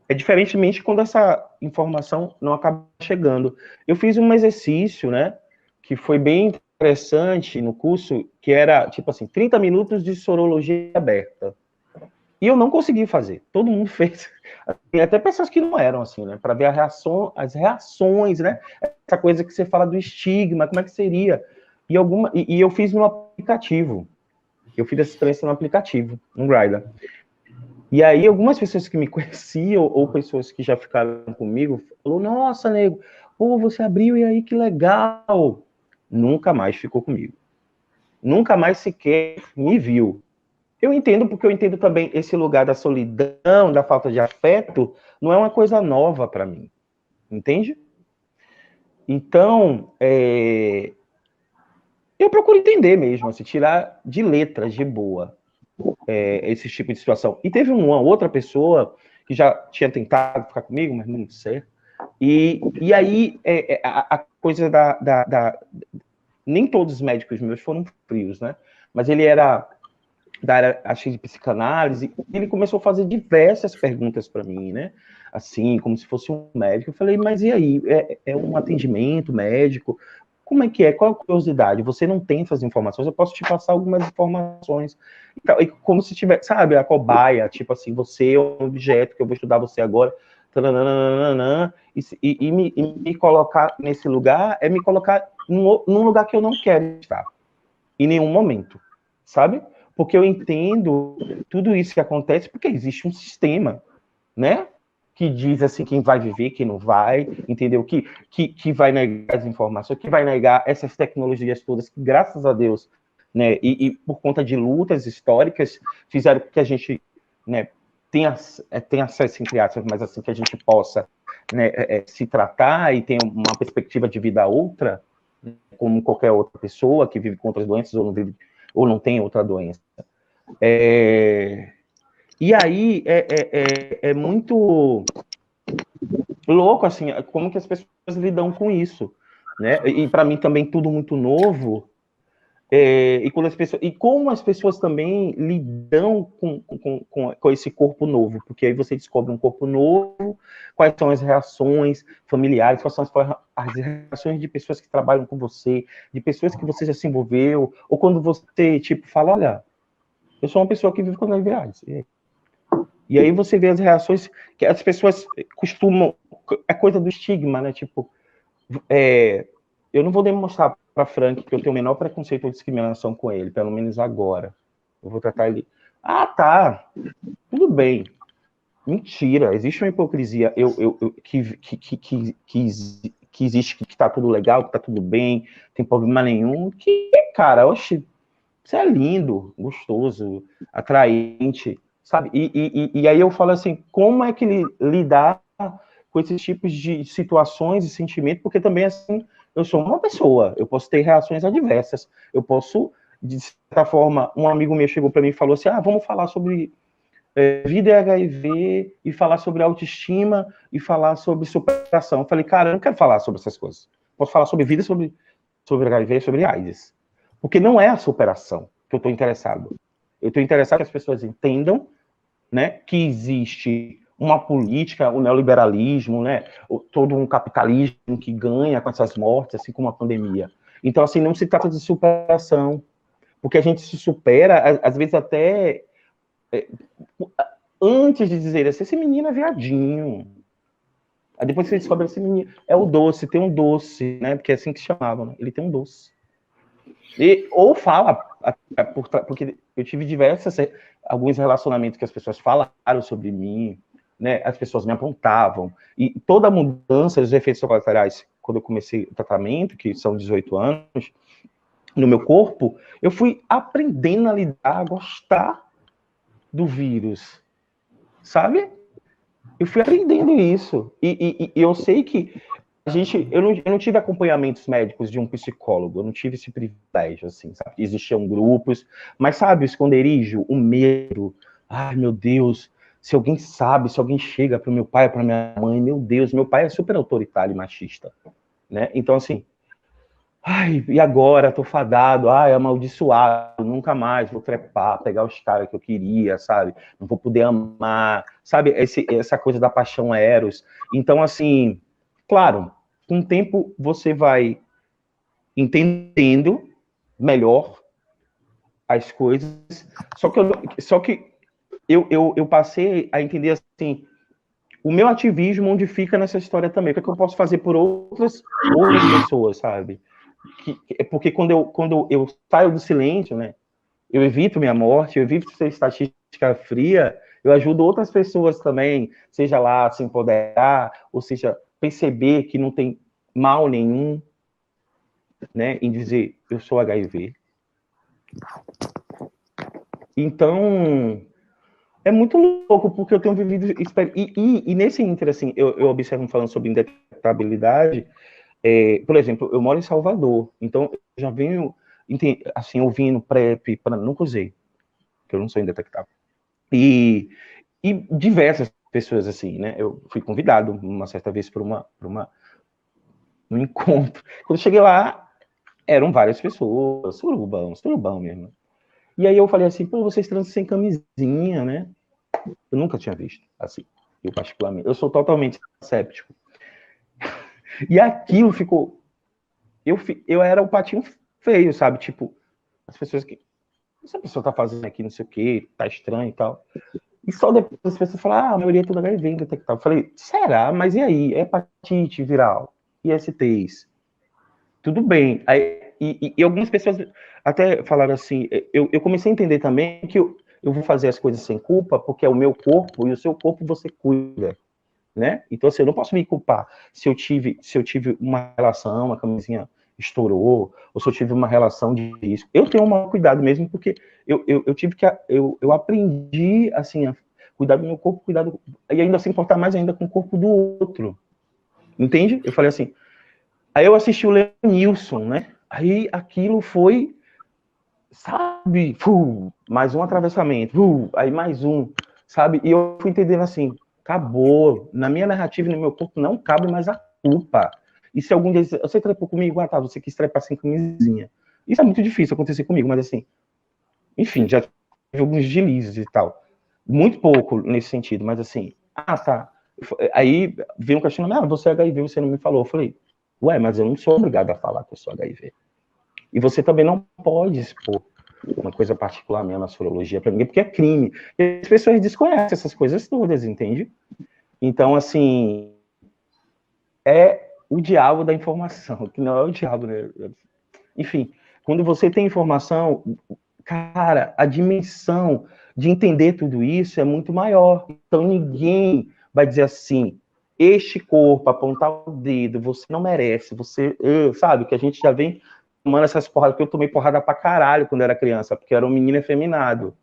É diferentemente quando essa informação não acaba chegando. Eu fiz um exercício, né, que foi bem interessante no curso, que era, tipo assim, 30 minutos de sorologia aberta. E eu não consegui fazer. Todo mundo fez. Tem até pessoas que não eram assim, né, para ver as reações, né, essa coisa que você fala do estigma, como é que seria. E eu fiz no aplicativo. Eu fiz essa experiência no aplicativo, no Grindr. E aí, algumas pessoas que me conheciam, ou pessoas que já ficaram comigo, falou, nossa, nego, pô, você abriu e aí, que legal. Nunca mais ficou comigo. Nunca mais sequer me viu. Eu entendo, porque eu entendo também esse lugar da solidão, da falta de afeto, não é uma coisa nova para mim. Entende? Então, eu procuro entender mesmo, assim, tirar de letras, de boa. Esse tipo de situação. E teve uma outra pessoa que já tinha tentado ficar comigo, mas não deu certo. E aí, a coisa nem todos os médicos meus foram frios, né? Mas ele era da área, acho, de psicanálise, e ele começou a fazer diversas perguntas para mim, né? Assim, como se fosse um médico. Eu falei, mas e aí? É um atendimento médico? Como é que é? Qual a curiosidade? Você não tem essas informações, eu posso te passar algumas informações. Então, e como se tivesse, sabe, a cobaia, tipo assim, você é um objeto que eu vou estudar você agora, e me colocar nesse lugar é me colocar num lugar que eu não quero estar, em nenhum momento, sabe? Porque eu entendo tudo isso que acontece porque existe um sistema, né? Que diz assim quem vai viver, quem não vai, entendeu? Que vai negar as informações, que vai negar essas tecnologias todas, que graças a Deus, né, e por conta de lutas históricas, fizeram com que a gente, né, tenha acesso, entre aspas, mas assim, que a gente possa, né, se tratar e ter uma perspectiva de vida outra, como qualquer outra pessoa que vive com outras doenças ou não tem outra doença. E aí é muito louco, assim, como que as pessoas lidam com isso, né? E para mim também tudo muito novo. E como as pessoas também lidam com esse corpo novo, porque aí você descobre um corpo novo, quais são as reações familiares, quais são as reações de pessoas que trabalham com você, de pessoas que você já se envolveu, ou quando você, tipo, fala, olha, eu sou uma pessoa que vive com HIV/AIDS. E aí você vê as reações que as pessoas costumam... É coisa do estigma, né? Tipo, eu não vou demonstrar para Frank que eu tenho o menor preconceito ou discriminação com ele, pelo menos agora. Eu vou tratar ele... Ah, tá. Tudo bem. Mentira. Existe uma hipocrisia que existe, que tá tudo legal, que tá tudo bem, não tem problema nenhum. Que, cara, oxe, você é lindo, gostoso, atraente, sabe? E aí eu falo assim, como é que lidar com esses tipos de situações e sentimentos? Porque também, assim, eu sou uma pessoa, eu posso ter reações adversas, eu posso, de certa forma, um amigo meu chegou para mim e falou assim, vamos falar sobre vida e HIV, e falar sobre autoestima, e falar sobre superação. Eu falei, cara, eu não quero falar sobre essas coisas. Posso falar sobre vida, sobre HIV, sobre AIDS. Porque não é a superação que eu estou interessado. Eu estou interessado que as pessoas entendam, né, que existe uma política, o neoliberalismo, né, todo um capitalismo que ganha com essas mortes, assim como a pandemia. Então, assim, não se trata de superação, porque a gente se supera, às vezes até antes de dizer assim, esse menino é viadinho. Aí depois você descobre esse menino é o doce, tem um doce, né, porque é assim que se chamava, né? Ele tem um doce. Ou fala, porque eu tive alguns relacionamentos que as pessoas falaram sobre mim, né? As pessoas me apontavam, e toda a mudança, os efeitos colaterais, quando eu comecei o tratamento, que são 18 anos, no meu corpo, eu fui aprendendo a lidar, a gostar do vírus, sabe? Eu fui aprendendo isso, e eu sei que eu não tive acompanhamentos médicos de um psicólogo, eu não tive esse privilégio, assim, sabe? Existiam grupos, mas sabe, o esconderijo, o medo, ai meu Deus, se alguém sabe, se alguém chega para o meu pai, para minha mãe, meu Deus, meu pai é super autoritário e machista, né? Então, assim, ai, e agora? Tô fadado, ai, amaldiçoado, nunca mais vou trepar, pegar os caras que eu queria, sabe? Não vou poder amar, sabe? Essa coisa da paixão eros. Então, assim, claro, com o tempo você vai entendendo melhor as coisas, só que eu passei a entender, assim, o meu ativismo onde fica nessa história também, o que é que eu posso fazer por outras pessoas, sabe? Porque quando eu saio do silêncio, né, eu evito minha morte, eu evito ser estatística fria, eu ajudo outras pessoas também, seja lá a se empoderar, ou seja, perceber que não tem mal nenhum, né, em dizer eu sou HIV. Então, é muito louco, porque eu tenho vivido... E nesse ínter, assim, eu observo falando sobre indetectabilidade, por exemplo, eu moro em Salvador, então eu já venho, assim, ouvindo PrEP, nunca usei, porque eu não sou indetectável. E diversas pessoas, assim, né? Eu fui convidado uma certa vez para um encontro. Quando eu cheguei lá, eram várias pessoas, surubão mesmo. E aí eu falei assim, pô, vocês transam sem camisinha, né? Eu nunca tinha visto, assim, eu particularmente. Eu sou totalmente séptico. E aquilo ficou... Eu era o patinho feio, sabe? Tipo, as pessoas que... Essa pessoa tá fazendo aqui, não sei o quê, tá estranho e tal. E só depois as pessoas falam, a maioria é tudo HIV, detectável. Eu falei, será? Mas e aí? É hepatite viral? ISTs? Tudo bem. Aí, e algumas pessoas até falaram assim, eu comecei a entender também que eu vou fazer as coisas sem culpa, porque é o meu corpo, e o seu corpo você cuida, né? Então, assim, eu não posso me culpar se eu tive uma relação, a camisinha estourou, ou se eu tive uma relação de risco. Eu tenho um maior cuidado mesmo, porque eu tive que... Eu aprendi, assim, a cuidar do meu corpo, e ainda se importar mais ainda com o corpo do outro. Entende? Eu falei assim... Aí eu assisti o Lenilson, né? Aí aquilo foi, sabe? Mais um atravessamento, aí mais um, sabe? E eu fui entendendo assim, acabou. Na minha narrativa e no meu corpo não cabe mais a culpa. E se algum dia você trepou comigo, tá, você quis trepar sem camisinha. Isso é muito difícil acontecer comigo, mas assim, enfim, já tive alguns deslizes e tal. Muito pouco nesse sentido, mas assim, tá. Aí veio um questionamento, você é HIV, você não me falou. Eu falei, ué, mas eu não sou obrigado a falar que eu sou HIV. E você também não pode expor uma coisa particular minha na sorologia para ninguém, porque é crime. E as pessoas desconhecem essas coisas todas, entende? Então, assim, é o diabo da informação, que não é o diabo, né? Enfim, quando você tem informação, cara, a dimensão de entender tudo isso é muito maior. Então, ninguém vai dizer assim, este corpo, apontar o dedo, você não merece, você... sabe, que a gente já vem tomando essas porradas, porque eu tomei porrada pra caralho quando era criança, porque eu era um menino efeminado.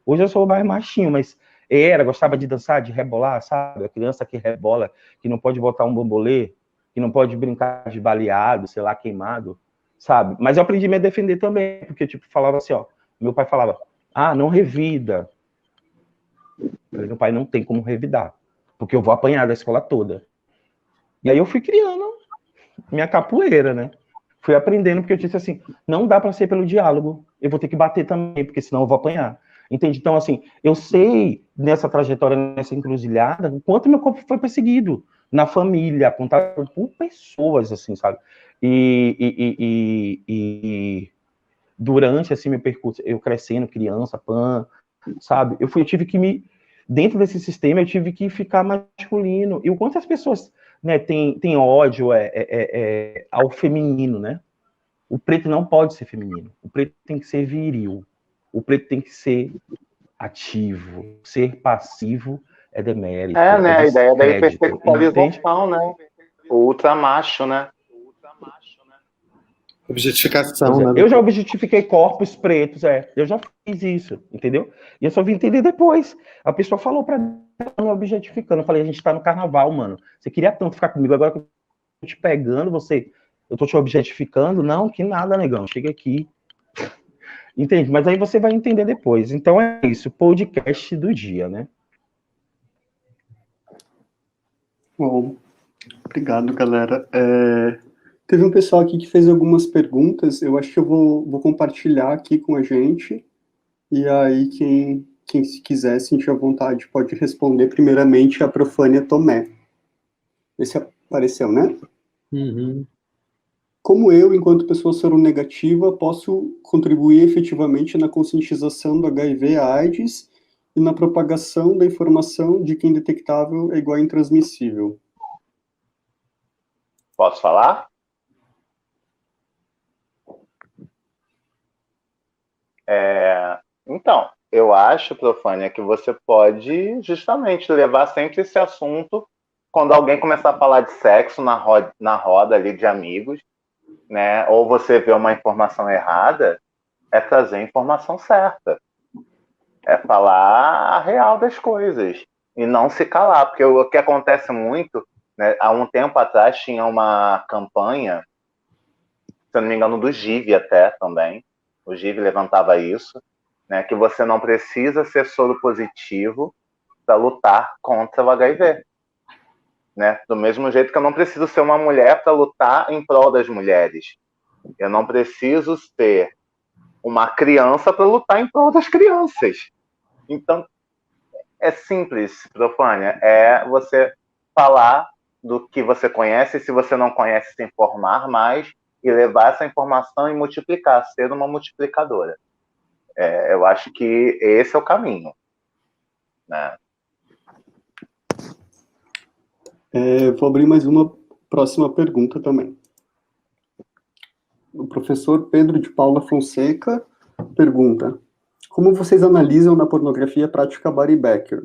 Hoje eu sou mais machinho, mas gostava de dançar, de rebolar, sabe? A criança que rebola, que não pode botar um bambolê, que não pode brincar de baleado, sei lá, queimado, sabe? Mas eu aprendi a me defender também, porque, tipo, falava assim, ó, meu pai falava, não revida. Eu falei, meu pai não tem como revidar, porque eu vou apanhar da escola toda. E aí eu fui criando minha capoeira, né? Fui aprendendo, porque eu disse assim, não dá para ser pelo diálogo, eu vou ter que bater também, porque senão eu vou apanhar. Entende? Então, assim, eu sei, nessa trajetória, nessa encruzilhada, o quanto meu corpo foi perseguido, na família, apontado por pessoas, assim, sabe? E durante, assim, meu percurso, eu crescendo, criança, sabe? Eu tive que dentro desse sistema, eu tive que ficar masculino. E o quanto as pessoas, né, tem ódio ao feminino, né? O preto não pode ser feminino. O preto tem que ser viril. O preto tem que ser ativo. Ser passivo é demérito. Né? A ideia da descrédito, hipersexualização, né? O ultramacho, né? Objetificação, né? Eu já objetifiquei corpos pretos, eu já fiz isso, entendeu? E eu só vim entender depois. A pessoa falou pra mim, me objetificando. Eu falei, a gente tá no carnaval, mano. Você queria tanto ficar comigo, agora que eu tô te pegando, eu tô te objetificando? Não, que nada, negão. Chega aqui. Entende? Mas aí você vai entender depois. Então é isso, podcast do dia, né? Bom, obrigado, galera. Teve um pessoal aqui que fez algumas perguntas, eu acho que eu vou compartilhar aqui com a gente, e aí quem se quiser, sentir à vontade, pode responder primeiramente a Profânia Tomé. Esse apareceu, né? Uhum. Como eu, enquanto pessoa soronegativa, posso contribuir efetivamente na conscientização do HIV/AIDS e na propagação da informação de que indetectável é igual a intransmissível? Posso falar? Então, eu acho, Profânia, que você pode justamente levar sempre esse assunto quando alguém começar a falar de sexo na roda ali de amigos, né? Ou você vê uma informação errada, é trazer a informação certa. É falar a real das coisas. E não se calar, porque o que acontece muito, né, há um tempo atrás tinha uma campanha, se eu não me engano, do GIV até também. O GIV levantava isso, né, que você não precisa ser soro positivo para lutar contra o HIV. Né? Do mesmo jeito que eu não preciso ser uma mulher para lutar em prol das mulheres. Eu não preciso ser uma criança para lutar em prol das crianças. Então, é simples, Profânia. É você falar do que você conhece, se você não conhece, se informar mais e levar essa informação e multiplicar, ser uma multiplicadora. Eu acho que esse é o caminho. Né? Vou abrir mais uma próxima pergunta também. O professor Pedro de Paula Fonseca pergunta: como vocês analisam na pornografia a prática Body Back?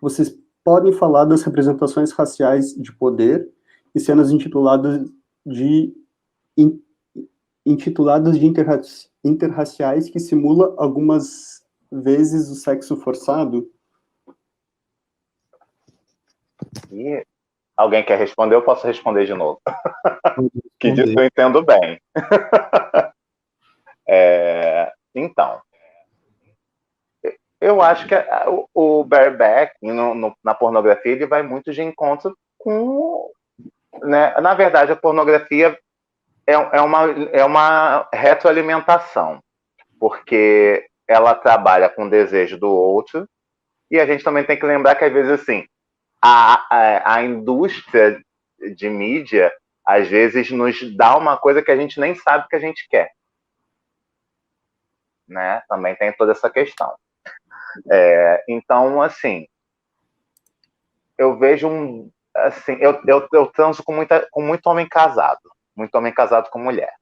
Vocês podem falar das representações raciais de poder e cenas intituladas de interraciais que simula algumas vezes o sexo forçado? E alguém quer responder? Eu posso responder de novo. Que disso eu entendo bem. Então, eu acho que o bareback na pornografia ele vai muito de encontro com, né? Na verdade, a pornografia é uma retroalimentação, porque ela trabalha com o desejo do outro, e a gente também tem que lembrar que, às vezes, assim, a indústria de mídia, às vezes, nos dá uma coisa que a gente nem sabe que a gente quer. Né? Também tem toda essa questão. Então, assim, eu vejo assim, eu transo com muito homem casado com mulher.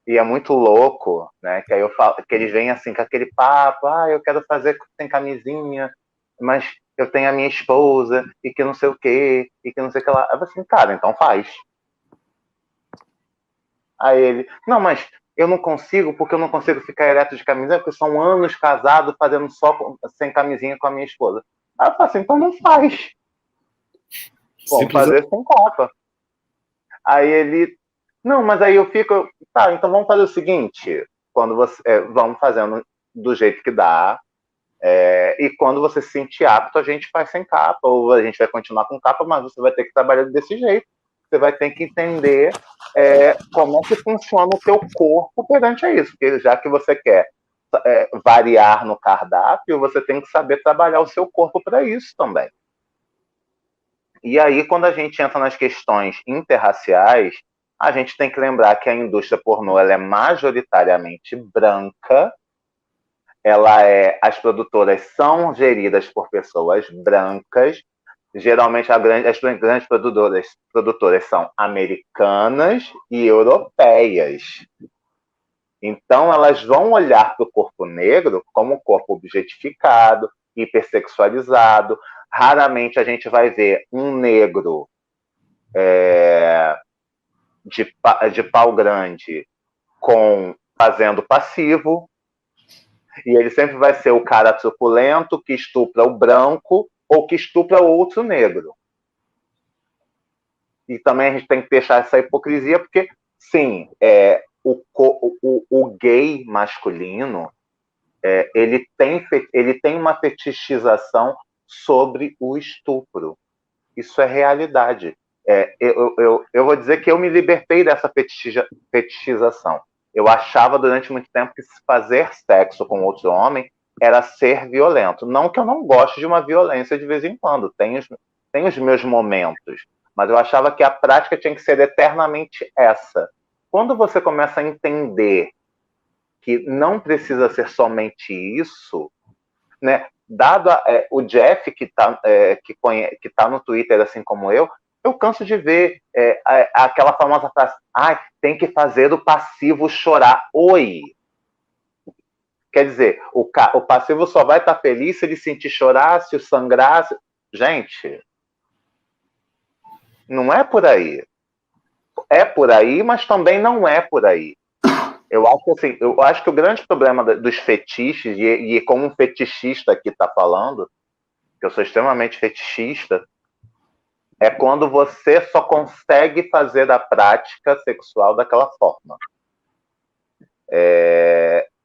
E é muito louco, né? Que aí eu falo, que eles vêm assim com aquele papo, eu quero fazer sem camisinha, mas eu tenho a minha esposa e que não sei o quê, e que não sei o que lá. Eu falo assim, cara, então faz. Aí ele, não, mas eu não consigo, porque eu não consigo ficar ereto de camisinha, porque são anos casado fazendo só sem camisinha com a minha esposa. Aí eu falo assim, então não faz. Vamos fazer sem capa. Aí ele, não, mas aí eu fico, tá, então vamos fazer o seguinte, quando vamos fazendo do jeito que dá, e quando você se sentir apto, a gente faz sem capa, ou a gente vai continuar com capa, mas você vai ter que trabalhar desse jeito. Você vai ter que entender como é que funciona o teu corpo perante a isso, porque já que você quer variar no cardápio, você tem que saber trabalhar o seu corpo para isso também. E aí, quando a gente entra nas questões interraciais, a gente tem que lembrar que a indústria pornô ela é majoritariamente branca, as produtoras são geridas por pessoas brancas, geralmente as grandes produtoras são americanas e europeias. Então, elas vão olhar para o corpo negro como um corpo objetificado, hipersexualizado. Raramente a gente vai ver um negro de pau grande fazendo passivo, e ele sempre vai ser o cara truculento que estupra o branco ou que estupra o outro negro. E também a gente tem que deixar essa hipocrisia, porque, sim, o gay masculino ele tem uma fetichização sobre o estupro. Isso é realidade. Eu vou dizer que eu me libertei dessa fetichização. Eu achava durante muito tempo que fazer sexo com outro homem era ser violento. Não que eu não goste de uma violência de vez em quando, tem os meus momentos, mas eu achava que a prática tinha que ser eternamente essa. Quando você começa a entender que não precisa ser somente isso, né? Dado o Jeff, que tá no Twitter, assim como eu canso de ver aquela famosa frase, tem que fazer o passivo chorar. Oi! Quer dizer, o passivo só vai estar feliz se ele sentir chorar, se sangrar. Gente, não é por aí. É por aí, mas também não é por aí. Eu acho que o grande problema dos fetiches, e como um fetichista aqui está falando, que eu sou extremamente fetichista, é quando você só consegue fazer a prática sexual daquela forma.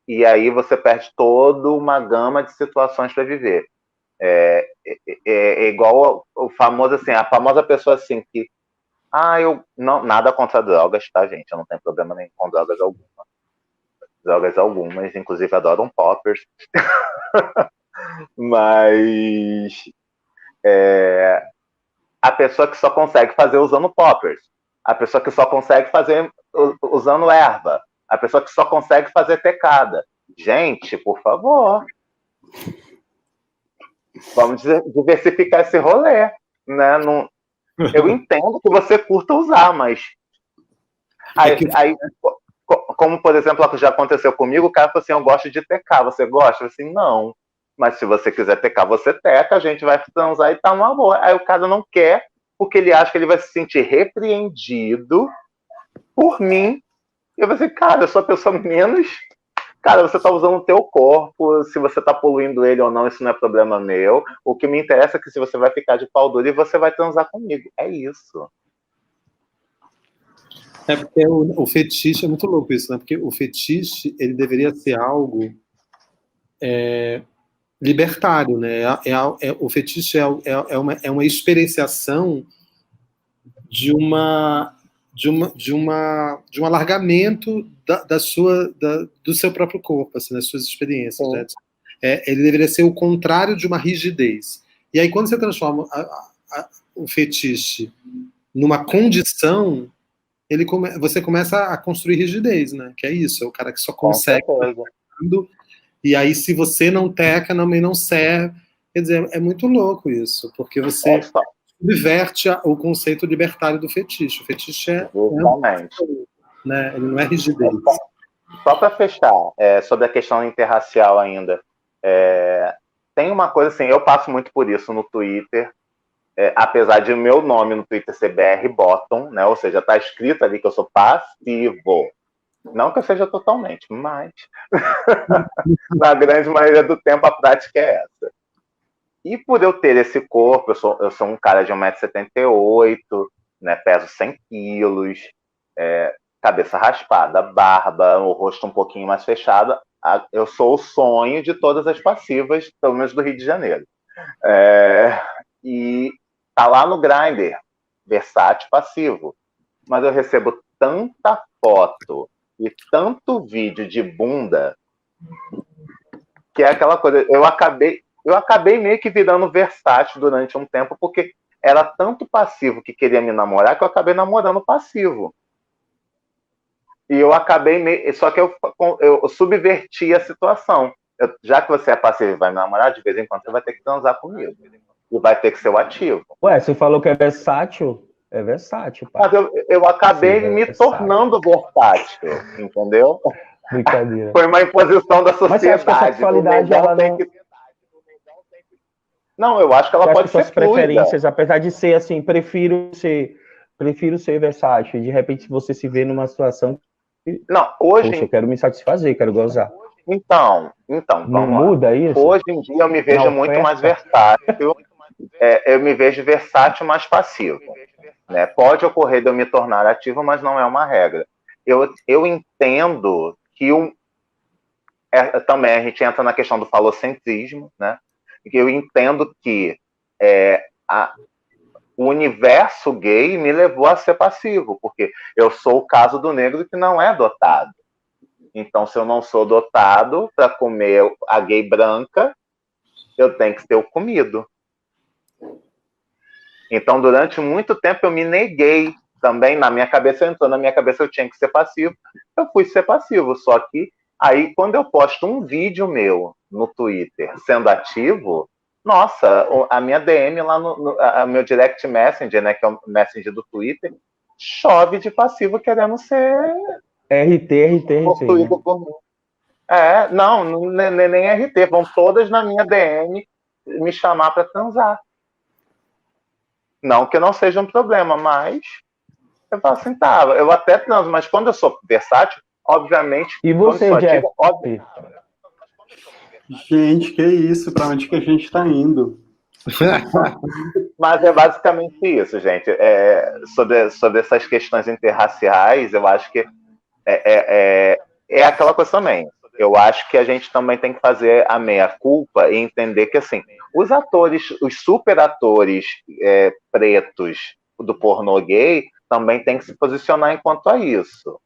E aí você perde toda uma gama de situações para viver. É igual o famoso, assim, a famosa pessoa assim que eu não, nada contra drogas, tá, gente? Eu não tenho problema nenhum com drogas algumas, inclusive adoro um poppers. Mas a pessoa que só consegue fazer usando poppers, a pessoa que só consegue fazer usando erva, a pessoa que só consegue fazer tecada. Gente, por favor, vamos diversificar esse rolê, né? Não, eu entendo que você curta usar, mas aí, como por exemplo, o que já aconteceu comigo, o cara falou assim, eu gosto de tecar, você gosta? Eu falei assim, não. Mas se você quiser tecar, você teca, a gente vai transar e tá numa boa. Aí o cara não quer, porque ele acha que ele vai se sentir repreendido por mim. Eu falei assim, cara, eu sou a pessoa menos... Cara, você tá usando o teu corpo, se você tá poluindo ele ou não, isso não é problema meu. O que me interessa é que se você vai ficar de pau duro e você vai transar comigo. É isso. É porque o fetiche é muito louco isso, né? Porque o fetiche, ele deveria ser algo libertário, né? O fetiche é uma experienciação de um alargamento do seu próprio corpo, assim, das suas experiências. Né? Ele deveria ser o contrário de uma rigidez. E aí, quando você transforma o fetiche numa condição, você começa a construir rigidez, né? Que é isso, é o cara que só consegue. E aí, se você não teca, também não serve. Quer dizer, é muito louco isso, porque você subverte o conceito libertário do fetiche. O fetiche né? Ele não é rigidez. Só para fechar, sobre a questão interracial ainda, tem uma coisa assim, eu passo muito por isso no Twitter, apesar de o meu nome no Twitter ser BR Bottom, né? Ou seja, está escrito ali que eu sou passivo. Não que eu seja totalmente, mas na grande maioria do tempo a prática é essa. E por eu ter esse corpo, eu sou um cara de 1,78 m, né, peso 100 quilos, cabeça raspada, barba, o rosto um pouquinho mais fechado. Eu sou o sonho de todas as passivas, pelo menos do Rio de Janeiro. E tá lá no Grindr, versátil passivo. Mas eu recebo tanta foto e tanto vídeo de bunda que é aquela coisa, eu acabei meio que virando versátil durante um tempo, porque era tanto passivo que queria me namorar que eu acabei namorando passivo. E eu acabei só que eu subverti a situação. Já que você é passivo e vai me namorar, de vez em quando você vai ter que transar comigo. E vai ter que ser o ativo. Ué, você falou que é versátil? É versátil, pá. Mas eu acabei me tornando versátil, entendeu? Brincadeira. Foi uma imposição da sociedade. Mas você acha que a sexualidade, ela não... Não, eu acho que ela pode ser suas preferências, apesar de ser assim, prefiro ser versátil. De repente você se vê numa situação que, não, hoje poxa, eu quero me satisfazer, quero gozar. Então, não muda isso? Hoje em dia eu me vejo muito mais versátil. Eu me vejo versátil, mais passivo. Né? Pode ocorrer de eu me tornar ativo, mas não é uma regra. Eu entendo que também a gente entra na questão do falocentrismo, né? Eu entendo que o universo gay me levou a ser passivo, porque eu sou o caso do negro que não é dotado. Então, se eu não sou dotado para comer a gay branca, eu tenho que ser o comido. Então, durante muito tempo, eu me neguei também. Na minha cabeça, entrou na minha cabeça, eu tinha que ser passivo. Eu fui ser passivo, só que aí, quando eu posto um vídeo meu no Twitter sendo ativo, nossa, a minha DM lá no meu direct messenger, né, que é o messenger do Twitter, chove de passivo querendo ser RT, possuído por mim. Não, nem RT, vão todas na minha DM me chamar para transar. Não que não seja um problema, mas eu falo assim, tá, eu até transo, mas quando eu sou versátil, obviamente... E você, Jeff? Gente, que isso? Pra onde que a gente tá indo? Mas é basicamente isso, gente. Sobre essas questões interraciais, eu acho que é aquela coisa também. Eu acho que a gente também tem que fazer a meia-culpa e entender que, assim, os atores, os super atores pretos do pornô gay também tem que se posicionar enquanto a isso.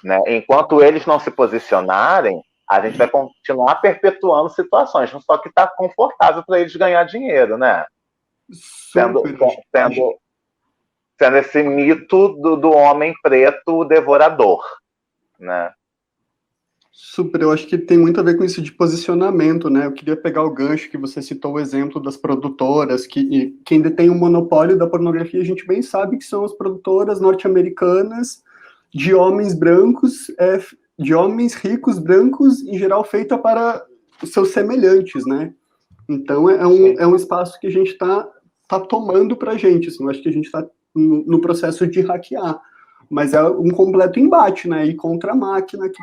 Né? Enquanto eles não se posicionarem, a gente vai continuar perpetuando situações, só que está confortável para eles ganhar dinheiro, né? Sendo esse mito do homem preto devorador, né? Super, eu acho que tem muito a ver com isso de posicionamento, né? Eu queria pegar o gancho que você citou, o exemplo das produtoras, que quem detém o monopólio da pornografia, a gente bem sabe que são as produtoras norte-americanas de homens brancos, de homens ricos, brancos, em geral feita para os seus semelhantes, né? Então é um espaço que a gente tá tomando pra gente, assim, eu acho que a gente está no processo de hackear. Mas é um completo embate, né? E contra a máquina que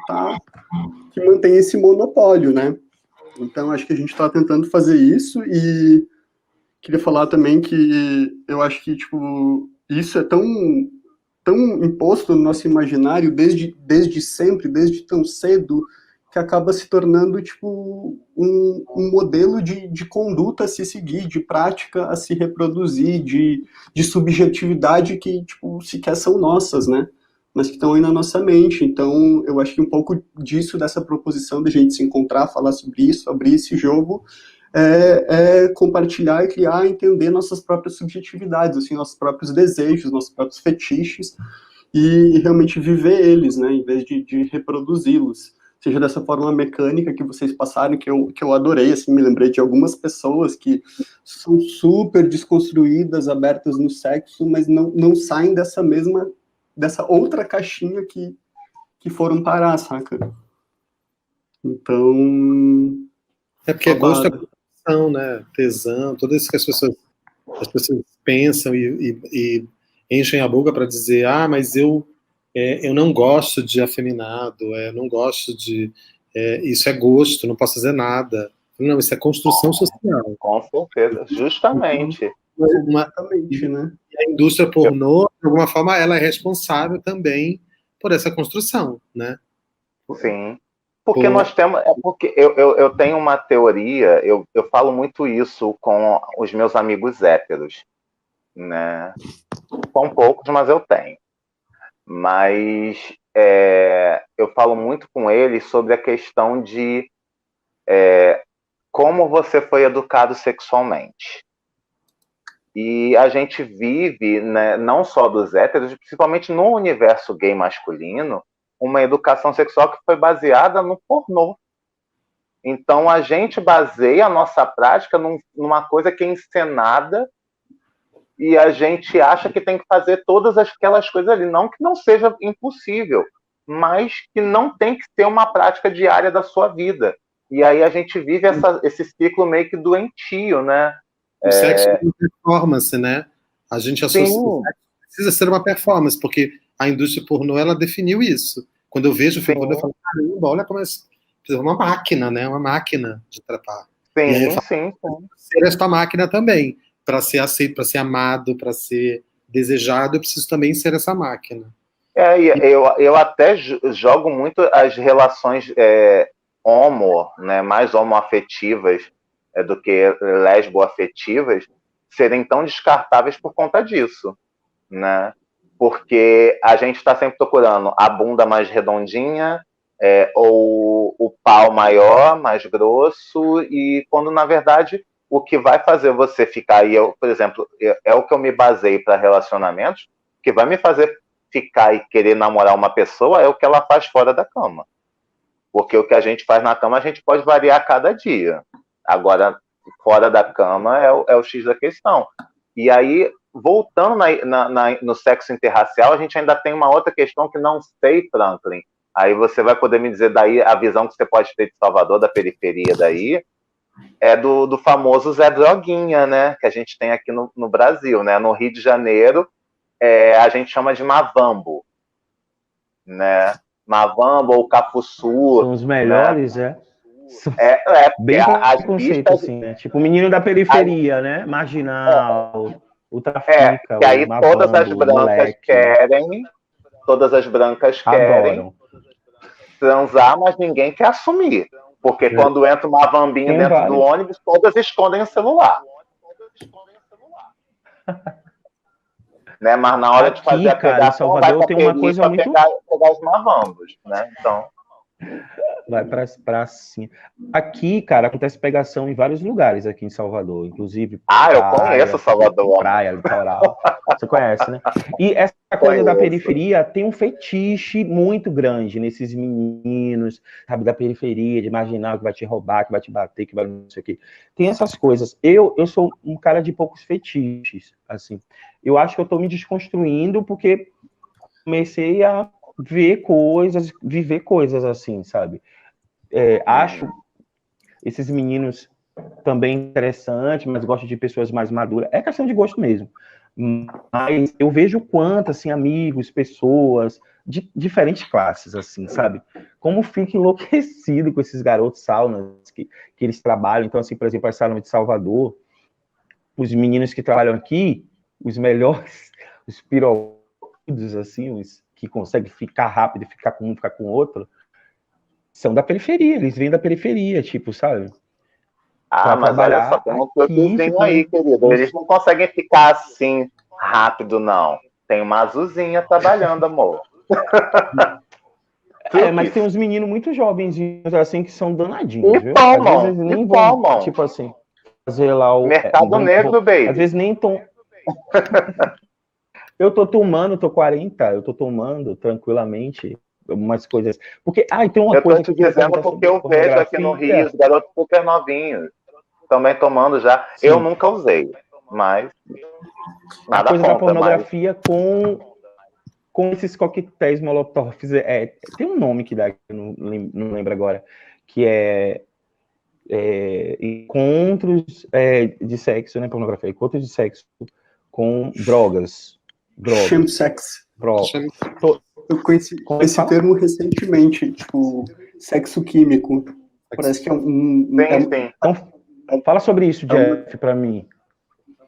mantém esse monopólio, né? Então, acho que a gente está tentando fazer isso e queria falar também que eu acho que, tipo, isso é tão imposto no nosso imaginário desde sempre, desde tão cedo, que acaba se tornando, tipo, um modelo de conduta a se seguir, de prática a se reproduzir, de subjetividade que, tipo, sequer são nossas, né? Mas que estão aí na nossa mente. Então, eu acho que um pouco disso, dessa proposição de a gente se encontrar, falar sobre isso, abrir esse jogo, compartilhar e criar, entender nossas próprias subjetividades, assim, nossos próprios desejos, nossos próprios fetiches, e realmente viver eles, né, em vez de reproduzi-los. Seja dessa forma mecânica que vocês passaram, que eu adorei, assim, me lembrei de algumas pessoas que são super desconstruídas, abertas no sexo, mas não saem dessa outra caixinha que foram parar, saca? Então... É porque gosto é produção, né? Tesão, tudo isso que as pessoas pensam e enchem a boca para dizer, mas eu não gosto de afeminado, não gosto de... isso é gosto, não posso fazer nada. Não, isso é construção social. Com certeza, justamente. Exatamente, né? E a indústria pornô, de alguma forma, ela é responsável também por essa construção, né? Sim. Porque nós temos... porque eu tenho uma teoria, eu falo muito isso com os meus amigos héteros, né? São poucos, mas eu tenho. Mas eu falo muito com eles sobre a questão de como você foi educado sexualmente. E a gente vive, né, não só dos héteros, principalmente no universo gay masculino, uma educação sexual que foi baseada no pornô. Então a gente baseia a nossa prática numa coisa que é encenada e a gente acha que tem que fazer todas aquelas coisas ali. Não que não seja impossível, mas que não tem que ser uma prática diária da sua vida. E aí a gente vive esse ciclo meio que doentio, né? O sexo é uma performance, né? A gente associa o sexo precisa ser uma performance, porque a indústria pornô, ela definiu isso. Quando eu vejo o filme pornô, eu falo, caramba, olha como é uma máquina, né? Uma máquina de trapar. Sim, e aí eu falo, ser esta máquina também. Para ser aceito, para ser amado, para ser desejado, eu preciso também ser essa máquina. Eu até jogo muito as relações homo, né, mais homoafetivas do que lesboafetivas, serem tão descartáveis por conta disso, né? Porque a gente está sempre procurando a bunda mais redondinha, ou o pau maior, mais grosso, e quando, na verdade, o que vai fazer você ficar aí, por exemplo, é o que eu me baseio para relacionamentos, o que vai me fazer ficar e querer namorar uma pessoa é o que ela faz fora da cama. Porque o que a gente faz na cama, a gente pode variar a cada dia. Agora, fora da cama é o X da questão. E aí, voltando no sexo interracial, a gente ainda tem uma outra questão que não sei, Franklin. Aí você vai poder me dizer daí a visão que você pode ter de Salvador, da periferia daí, é do famoso Zé Droguinha, né? Que a gente tem aqui no Brasil, né? No Rio de Janeiro, a gente chama de Mavambo, né? Mavambo ou Cafuçu. São os melhores, né? Bem preconceito, assim, né? Tipo, o menino da periferia, né? Marginal, o trafica, que aí o Mavambo, todas as brancas querem, adoram transar, mas ninguém quer assumir. Porque quando entra uma vambinha dentro do ônibus, todas escondem o celular. Né? Mas na hora de fazer a pegação, vai pra tem uma coisa muito... pegar os mavambos, né? Então... Vai pra cima. Aqui, cara, acontece pegação em vários lugares aqui em Salvador, inclusive. Eu conheço Salvador. Praia, litoral. Você conhece, né? E essa coisa da periferia tem um fetiche muito grande nesses meninos, sabe, da periferia, de imaginar que vai te roubar, que vai te bater, que vai não sei o quê. Tem essas coisas. Eu sou um cara de poucos fetiches, assim. Eu acho que eu tô me desconstruindo porque comecei a ver coisas, viver coisas assim, sabe? Acho esses meninos também interessantes, mas gosto de pessoas mais maduras. É questão de gosto mesmo. Mas eu vejo quanto, assim, amigos, pessoas de diferentes classes, assim, sabe? Como fico enlouquecido com esses garotos saunas que eles trabalham. Então, assim, por exemplo, a sauna de Salvador, os meninos que trabalham aqui, os melhores, os pirocudos, assim, os que conseguem ficar rápido, ficar com um, ficar com o outro, são da periferia, eles vêm da periferia, tipo, sabe? Mas olha só, tem um truquezinho aí, querido. Eles não conseguem ficar assim rápido, não. Tem uma azulzinha trabalhando, amor. Mas tem uns meninos muito jovens, assim, que são danadinhos, viu? Tomam, às vezes nem vão, tipo assim, fazer lá o... Mercado negro, baby. Às vezes nem estão... Eu tô tomando, tô 40, eu tô tomando tranquilamente umas coisas. Porque, tem uma coisa que... Eu tô te dizendo porque eu vejo aqui no Rio os garotos super novinhos também tomando já. Sim. Eu nunca usei, mas nada a coisa contra, da pornografia com esses coquetéis molotovs, tem um nome que dá, eu não lembro agora, que encontros de sexo, né, pornografia, encontros de sexo com drogas. Chemsex. Eu conheci esse termo recentemente, tipo, sexo químico. Parece que é um... Sim. Então, fala sobre isso, Jeff, para mim.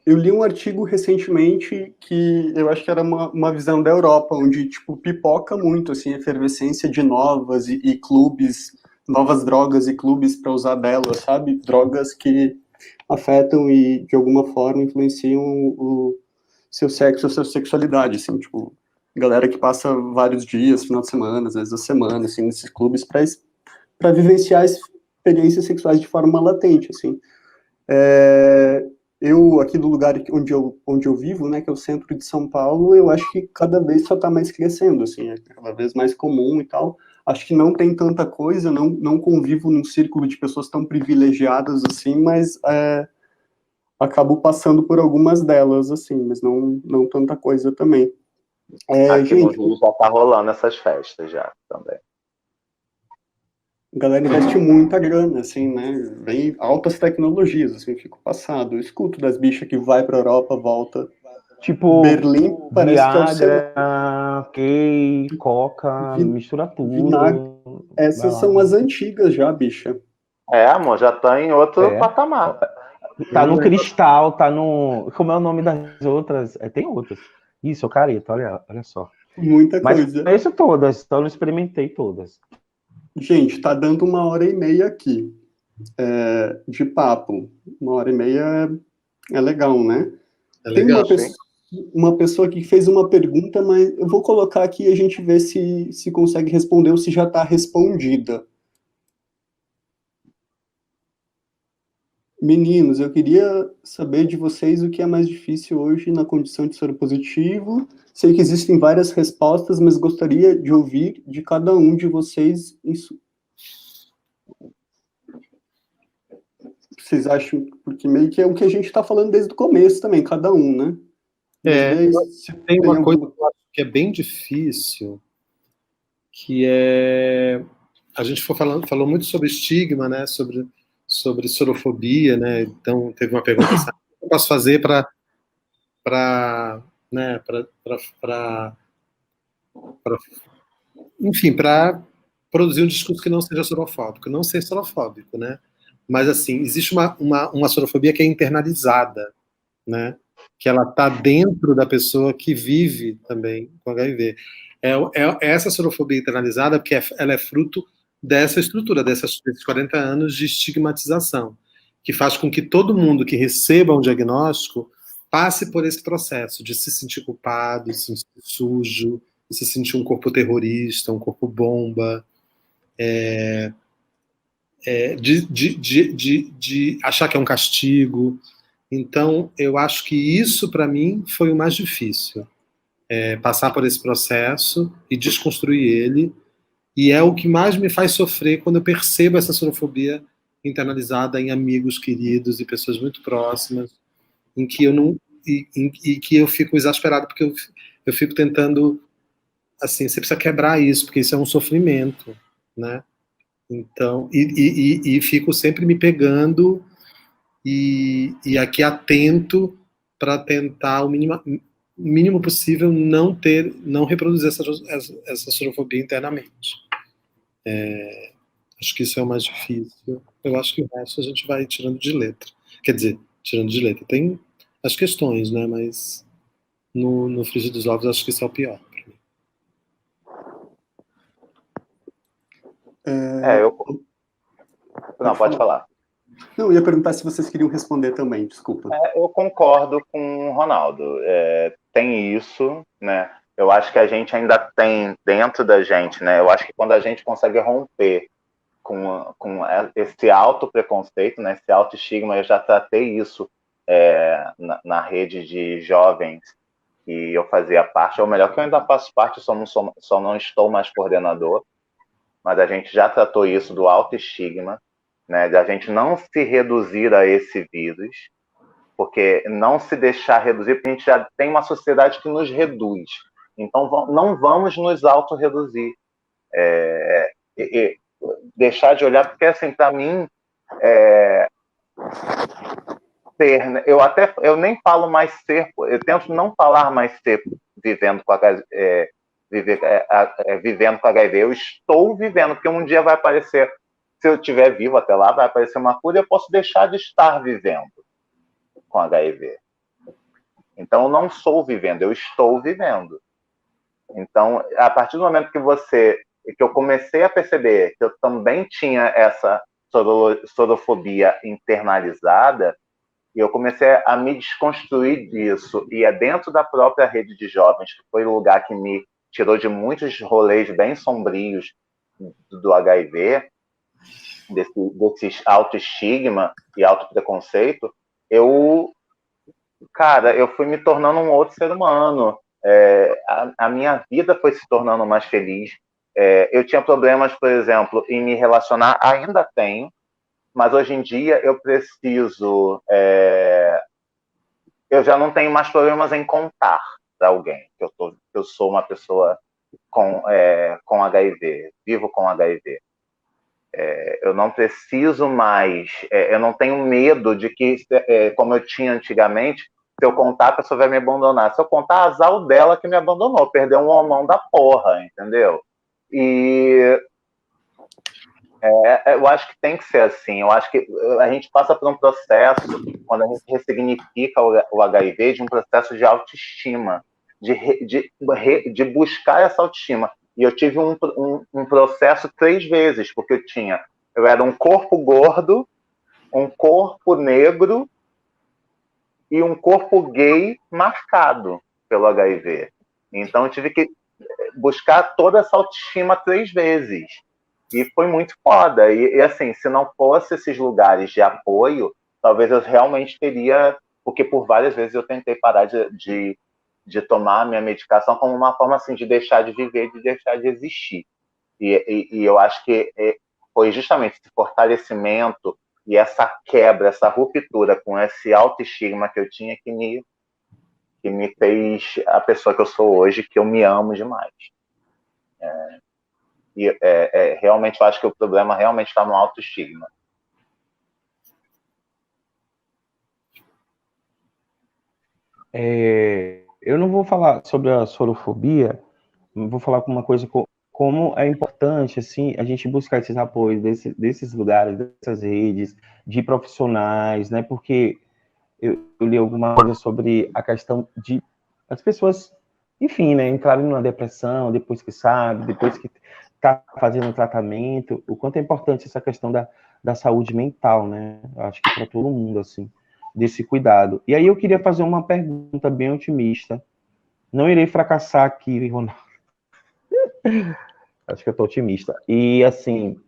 Eu li um artigo recentemente que eu acho que era uma visão da Europa, onde, tipo, pipoca muito, assim, a efervescência de novas e clubes, novas drogas e clubes para usar delas, sabe? Drogas que afetam e, de alguma forma, influenciam o seu sexo, a sua sexualidade, assim, tipo, galera que passa vários dias, final de semana, às vezes a semana, assim, nesses clubes para vivenciar experiências sexuais de forma latente, assim. Eu, aqui do lugar onde eu vivo, né, que é o centro de São Paulo, eu acho que cada vez só está mais crescendo, assim, é cada vez mais comum e tal. Acho que não tem tanta coisa, não convivo num círculo de pessoas tão privilegiadas, assim, mas acabo passando por algumas delas, assim, mas não tanta coisa também. Aqui no Rio já tá rolando essas festas já, também. A galera investe muita grana, assim, né, vem altas tecnologias, assim, fico passado. Eu escuto das bichas que vai pra Europa, volta. Tipo, Berlim parece Viagra, Coca, mistura tudo. Vinagre. Essas são as antigas já, bicha. Amor, já tá em outro patamar. Tá no Cristal, tá no... Como é o nome das outras? Tem outras. Isso, o careta, olha só. Muita Mas coisa. Mas conheço todas, então não experimentei todas. Gente, tá dando 1h30 aqui de papo. 1h30 É legal, né? É Tem legal. uma pessoa que fez uma pergunta, mas eu vou colocar aqui e a gente vê se consegue responder ou se já está respondida. Meninos, eu queria saber de vocês o que é mais difícil hoje na condição de soropositivo. Sei que existem várias respostas, mas gostaria de ouvir de cada um de vocês isso. Vocês acham, porque meio que é o que a gente está falando desde o começo também, cada um, né? Tem uma coisa que eu acho que é bem difícil, que é... A gente falou muito sobre estigma, né? Sobre sorofobia, né? Então, teve uma pergunta assim, o que eu posso fazer enfim, para produzir um discurso que não seja sorofóbico, não ser sorofóbico, né? Mas, assim, existe uma sorofobia que é internalizada, né? Que ela está dentro da pessoa que vive também com HIV. É essa sorofobia internalizada, porque ela é fruto dessa estrutura, desses 40 anos de estigmatização, que faz com que todo mundo que receba um diagnóstico passe por esse processo de se sentir culpado, se sentir sujo, de se sentir um corpo terrorista, um corpo bomba, de achar que é um castigo. Então, eu acho que isso, para mim, foi o mais difícil. Passar por esse processo e desconstruir ele. E é o que mais me faz sofrer quando eu percebo essa sorofobia internalizada em amigos queridos e pessoas muito próximas, em que eu não... E que eu fico exasperado, porque eu fico tentando... Assim, você precisa quebrar isso, porque isso é um sofrimento, né? Então, e fico sempre me pegando e aqui atento para tentar o mínimo possível não reproduzir essa sorofobia internamente. Acho que isso é o mais difícil. Eu acho que o resto a gente vai tirando de letra. Quer dizer, tirando de letra. Tem as questões, né? Mas no frigir dos ovos acho que isso é o pior. Não, pode falar. Não, eu ia perguntar se vocês queriam responder também, desculpa. Eu concordo com o Ronaldo. Tem isso, né? Eu acho que a gente ainda tem dentro da gente, né? Eu acho que quando a gente consegue romper com esse auto-preconceito, né? Esse auto-estigma, eu já tratei isso na rede de jovens que eu fazia parte, ou melhor, que eu ainda faço parte, só não estou mais coordenador, mas a gente já tratou isso do auto-estigma, né? De a gente não se reduzir a esse vírus, porque não se deixar reduzir, porque a gente já tem uma sociedade que nos reduz. Então, não vamos nos auto-reduzir. Deixar de olhar, porque, assim, para mim, eu nem falo mais ser, eu tento não falar mais ser vivendo com vivendo com HIV. Eu estou vivendo, porque um dia vai aparecer, se eu estiver vivo até lá, vai aparecer uma cura e eu posso deixar de estar vivendo com HIV. Então, eu não sou vivendo, eu estou vivendo. Então, a partir do momento que eu comecei a perceber que eu também tinha essa sorofobia internalizada, e eu comecei a me desconstruir disso, e é dentro da própria rede de jovens, que foi o lugar que me tirou de muitos rolês bem sombrios do HIV, desses auto-estigma e auto-preconceito, eu fui me tornando um outro ser humano. A minha vida foi se tornando mais feliz. Eu tinha problemas, por exemplo, em me relacionar, ainda tenho, mas hoje em dia eu preciso... eu já não tenho mais problemas em contar para alguém que eu sou uma pessoa com HIV, vivo com HIV. Eu não preciso mais, eu não tenho medo de que, como eu tinha antigamente, se eu contar, a pessoa vai me abandonar. Se eu contar, azar dela que me abandonou, perdeu um homão da porra, entendeu? E eu acho que tem que ser assim. Eu acho que a gente passa por um processo, quando a gente ressignifica o HIV, de um processo de autoestima, de buscar essa autoestima. E eu tive um processo 3 vezes, porque eu era um corpo gordo, um corpo negro e um corpo gay marcado pelo HIV. Então eu tive que buscar toda essa autoestima 3 vezes. E foi muito foda. E assim, se não fosse esses lugares de apoio, talvez eu realmente teria... Porque por várias vezes eu tentei parar de tomar a minha medicação como uma forma assim, de deixar de viver, de deixar de existir. E eu acho que foi justamente esse fortalecimento e essa quebra, essa ruptura com esse autoestigma que eu tinha que me fez a pessoa que eu sou hoje, que eu me amo demais. Realmente, eu acho que o problema realmente está no autoestigma. Eu não vou falar sobre a sorofobia, vou falar com uma coisa como é importante assim a gente buscar esses apoios desses lugares, dessas redes, de profissionais, né? Porque eu li alguma coisa sobre a questão de as pessoas, enfim, né, entrarem numa depressão depois que sabe, depois que está fazendo um tratamento, o quanto é importante essa questão da saúde mental, né? Eu acho que para todo mundo, assim, desse cuidado. E aí eu queria fazer uma pergunta bem otimista. Não irei fracassar aqui, Ronaldo. Acho que eu estou otimista. E, assim,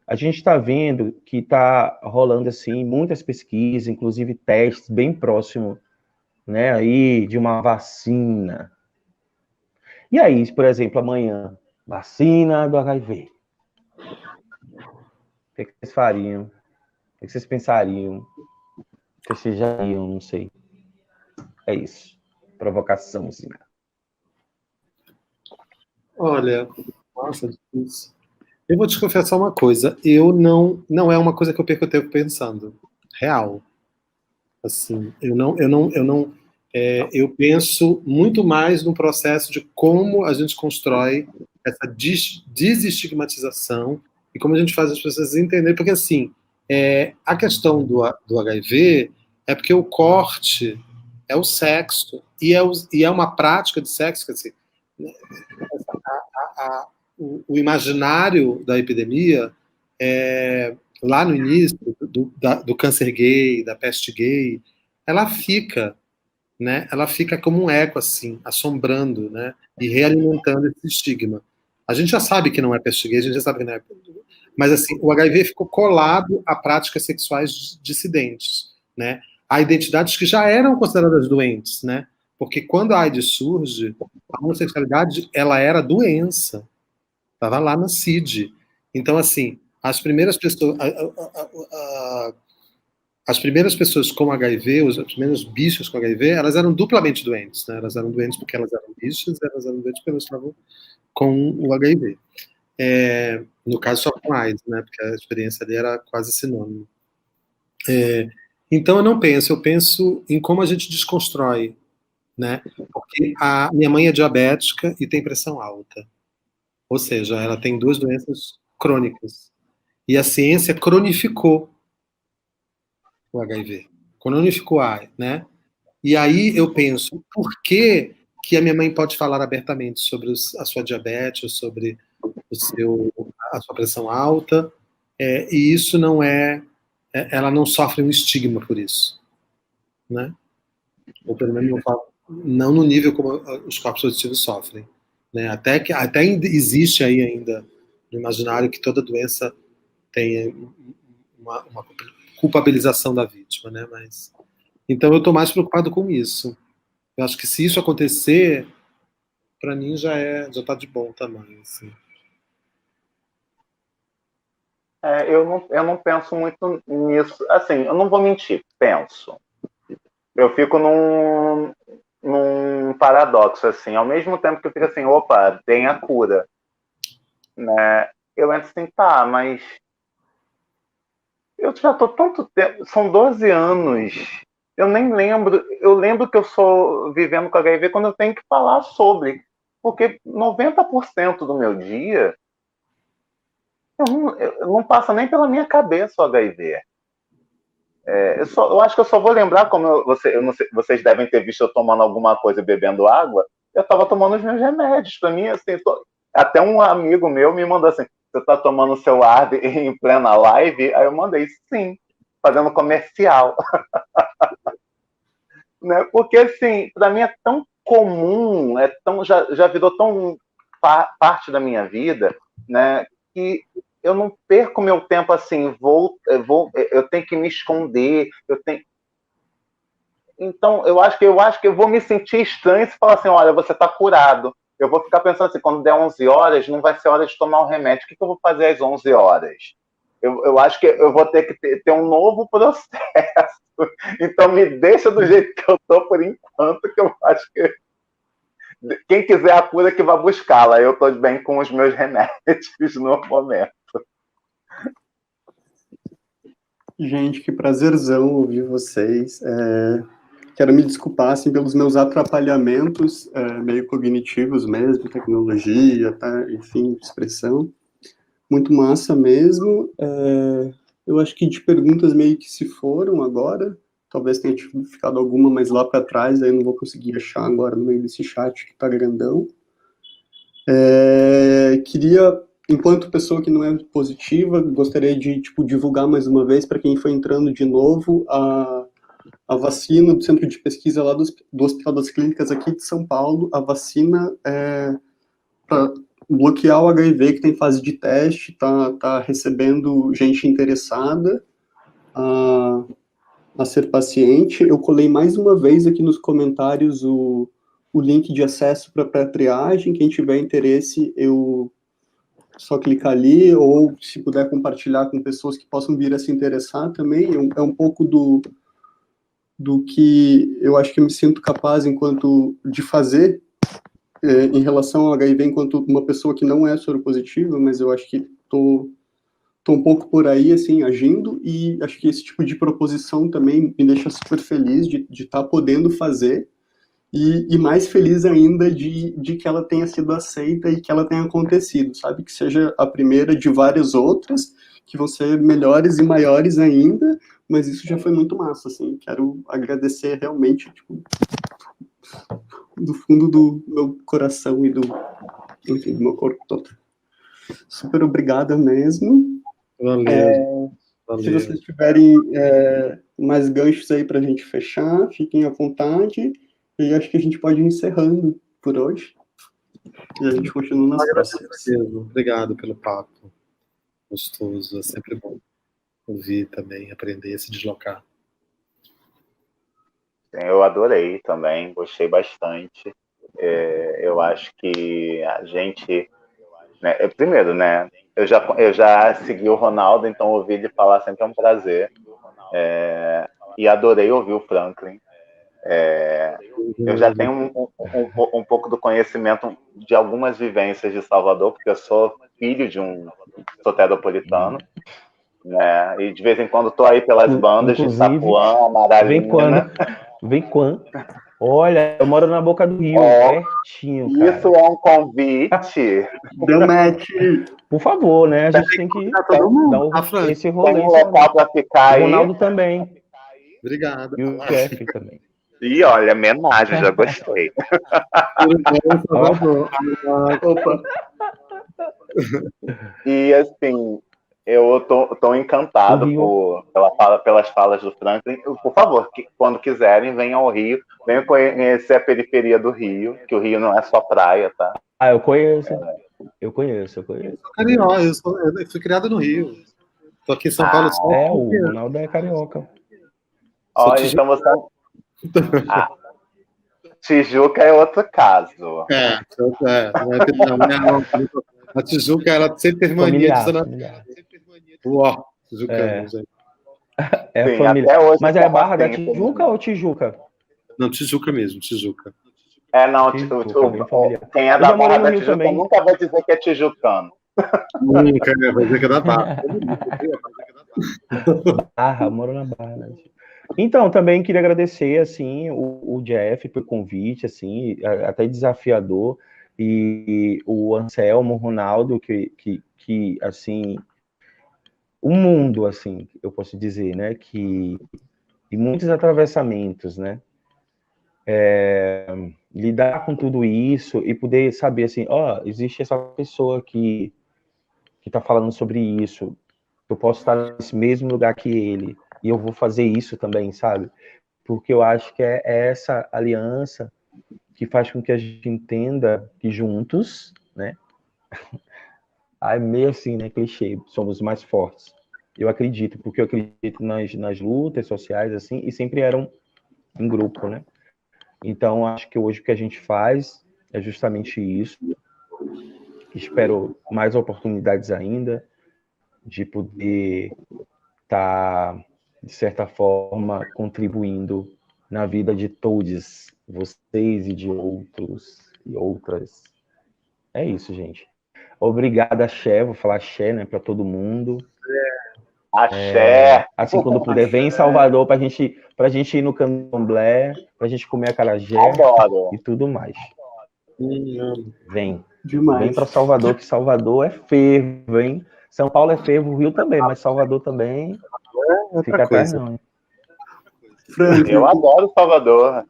a gente está vendo que está rolando, assim, muitas pesquisas, inclusive testes bem próximo, né, aí de uma vacina. E aí, por exemplo, amanhã, vacina do HIV. O que vocês fariam? O que vocês pensariam? O que vocês já iam? Não sei. É isso. Provocaçãozinha. Olha, nossa, difícil. Eu vou te confessar uma coisa. Eu não é uma coisa que eu perco tempo pensando. Real. Assim, eu penso muito mais no processo de como a gente constrói essa desestigmatização e como a gente faz as pessoas entenderem, porque assim, a questão do HIV é porque o corte é o sexo e é uma prática de sexo, quer dizer, o imaginário da epidemia lá no início do câncer gay, da peste gay, ela fica, né? Ela fica como um eco assim, assombrando, né? E realimentando esse estigma. A gente já sabe que não é peste gay, a gente já sabe que não é, mas assim, o HIV ficou colado a práticas sexuais dissidentes, né? A identidades que já eram consideradas doentes, né? Porque quando a AIDS surge, a homossexualidade ela era doença, estava lá na CID. Então, assim, as primeiras pessoas com HIV, os primeiros bichos com HIV, elas eram duplamente doentes, né? Elas eram doentes porque elas eram bichos, elas eram doentes porque elas estavam com o HIV. No caso, só com AIDS, né? Porque a experiência ali era quase sinônimo. Então, eu penso em como a gente desconstrói, né? Porque a minha mãe é diabética e tem pressão alta. Ou seja, ela tem 2 doenças crônicas. E a ciência cronificou o HIV. Cronificou a AIDS, né? E aí eu penso, por que a minha mãe pode falar abertamente sobre a sua diabetes, sobre a sua pressão alta, e isso não ela não sofre um estigma por isso, né? Ou pelo menos não no nível como os corpos positivos sofrem, né? Até existe aí ainda no imaginário que toda doença tem uma culpabilização da vítima, né? Mas então eu estou mais preocupado com isso. Eu acho que se isso acontecer, para mim já está de bom tamanho, assim. Eu não penso muito nisso. Assim, eu não vou mentir, penso. Eu fico num paradoxo, assim. Ao mesmo tempo que eu fico assim, opa, tem a cura. Né? Eu entro assim, tá, mas eu já tô tanto tempo, são 12 anos. Eu nem lembro. Eu lembro que eu sou vivendo com HIV quando eu tenho que falar sobre. Porque 90% do meu dia eu não passa nem pela minha cabeça o HIV. Eu acho que eu só vou lembrar, como eu não sei, vocês devem ter visto eu tomando alguma coisa e bebendo água. Eu estava tomando os meus remédios. Para mim, assim, até um amigo meu me mandou assim: você está tomando o seu ARD em plena live? Aí eu mandei sim, fazendo comercial. né? Porque, assim, para mim é tão comum, já virou tão parte da minha vida, né? Que eu não perco meu tempo assim, eu tenho que me esconder, Então, eu acho que eu vou me sentir estranho se falar assim, olha, você está curado. Eu vou ficar pensando assim, quando der 11 horas, não vai ser hora de tomar um remédio. O que eu vou fazer às 11 horas? Eu acho que eu vou ter que ter um novo processo. Então, me deixa do jeito que eu estou por enquanto, que eu acho que quem quiser a cura que vai buscá-la. Eu estou bem com os meus remédios no momento. Gente, que prazerzão ouvir vocês. Quero me desculpar assim, pelos meus atrapalhamentos meio cognitivos mesmo, tecnologia, tá? Enfim, expressão. Muito massa mesmo. Eu acho que de perguntas meio que se foram agora. Talvez tenha ficado alguma mais lá para trás, aí eu não vou conseguir achar agora no meio desse chat que tá grandão. Queria, enquanto pessoa que não é positiva, gostaria de divulgar mais uma vez para quem foi entrando de novo a vacina do Centro de Pesquisa lá do Hospital das Clínicas aqui de São Paulo. A vacina para bloquear o HIV que tem fase de teste, tá recebendo gente interessada a ser paciente. Eu colei mais uma vez aqui nos comentários o link de acesso para pré-triagem. Quem tiver interesse, só clicar ali, ou se puder compartilhar com pessoas que possam vir a se interessar também. É um pouco do que eu acho que eu me sinto capaz de fazer em relação ao HIV enquanto uma pessoa que não é soropositiva, mas eu acho que tô um pouco por aí, assim, agindo, e acho que esse tipo de proposição também me deixa super feliz de estar podendo fazer, e mais feliz ainda de que ela tenha sido aceita e que ela tenha acontecido, sabe? Que seja a primeira de várias outras, que vão ser melhores e maiores ainda, mas isso já foi muito massa, assim. Quero agradecer realmente, do fundo do meu coração e enfim, do meu corpo todo. Super obrigada mesmo. Valeu. Se vocês tiverem mais ganchos aí para a gente fechar, fiquem à vontade. E acho que a gente pode ir encerrando por hoje. E a gente continua nas próximas. Obrigado pelo papo. Gostoso. É sempre bom ouvir também, aprender a se deslocar. Eu adorei também, gostei bastante. Eu acho que a gente... Né, primeiro, né? Eu já segui o Ronaldo, então ouvir ele falar sempre é um prazer. E adorei ouvir o Franklin. Eu já tenho um pouco do conhecimento de algumas vivências de Salvador, porque eu sou filho de um soteropolitano, né? E de vez em quando estou aí pelas bandas de Itapuã, Amaralina. Vem quando? Olha, eu moro na boca do rio, pertinho, cara. Isso é um convite. Deu match. Por favor, né? A gente tem que dar esse rolê. Tem um local para ficar aí. O Ronaldo também. Obrigado. E o Jeff também. E olha, homenagem, já gostei. Opa. E assim, eu tô encantado pelas falas do Franklin. Por favor, quando quiserem, venham ao Rio, venham conhecer a periferia do Rio, que o Rio não é só praia, tá? Eu conheço. Eu conheço. Carioca, eu fui criado no Rio. Tô aqui em São Paulo. O Ronaldo é carioca. Olha, então você... Tijuca é outro caso. A Tijuca, ela sempre teve mania de Tijuca, gente. Sim, família. Mas é a Barra da Tijuca ou Tijuca? Não, Tijuca mesmo, Tijuca. Não, quem é da Barra da Tijuca também nunca vai dizer que é tijucano. Nunca, né? Vai dizer que é da Barra. Barra, moro na Barra. Então, também queria agradecer, assim, o Jeff pelo convite, assim, até desafiador, e o Anselmo, o Ronaldo, que assim, o mundo, assim, eu posso dizer, né, e muitos atravessamentos, né, lidar com tudo isso e poder saber, assim, existe essa pessoa que está falando sobre isso, eu posso estar nesse mesmo lugar que ele, e eu vou fazer isso também, sabe? porque eu acho que é essa aliança que faz com que a gente entenda que juntos, né? É meio assim, né? Clichê, somos mais fortes. Eu acredito, porque eu acredito nas lutas sociais, assim, e sempre eram em grupo, né? Então, acho que hoje o que a gente faz é justamente isso. Espero mais oportunidades ainda de poder estar, de certa forma, contribuindo na vida de todos vocês e de outros e outras. É isso, gente. Obrigado, Axé. Vou falar Axé, né, para todo mundo. Axé! Assim, quando puder, vem em Salvador para a gente ir no Candomblé, para a gente comer acarajé Adoro. e tudo mais. Vem. Demais. Vem para Salvador, que Salvador é fervo, hein? São Paulo é fervo, o Rio também, mas Salvador também fica atrás não, hein? Franklin, Eu adoro Salvador.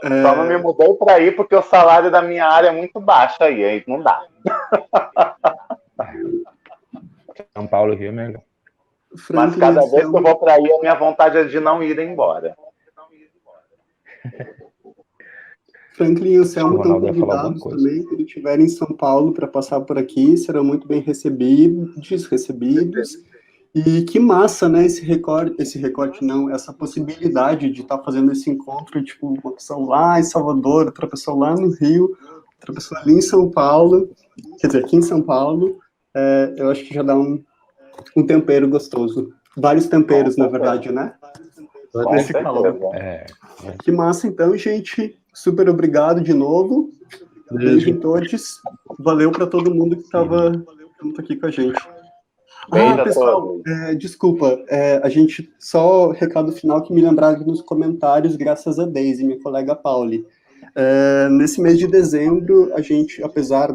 Só não me mudei para ir porque o salário da minha área é muito baixo aí não dá. São Paulo e Rio é melhor. Mas Franklin cada vez que eu Anselmo, vou para aí, a minha vontade é de não ir embora. Franklin e Anselmo O estão Ronaldo ia falar alguma convidados coisa. também, quando estiverem em São Paulo, para passar por aqui, serão muito bem recebidos. E que massa, né, esse recorte não, essa possibilidade de estar fazendo esse encontro, tipo, uma pessoa lá em Salvador, outra pessoa lá no Rio, outra pessoa ali em São Paulo, quer dizer, aqui em São Paulo, eu acho que já dá um tempero gostoso. Vários temperos, na verdade, né? Com Nesse certeza. caldo. Que massa, então, gente. Super obrigado de novo. Beijo em todos. Valeu para todo mundo que estava junto aqui com a gente. Beijo a Pessoal, todos. desculpa, a gente, só recado final que me lembraram nos comentários, graças a Daisy, minha colega Pauli. Nesse mês de dezembro, a gente, apesar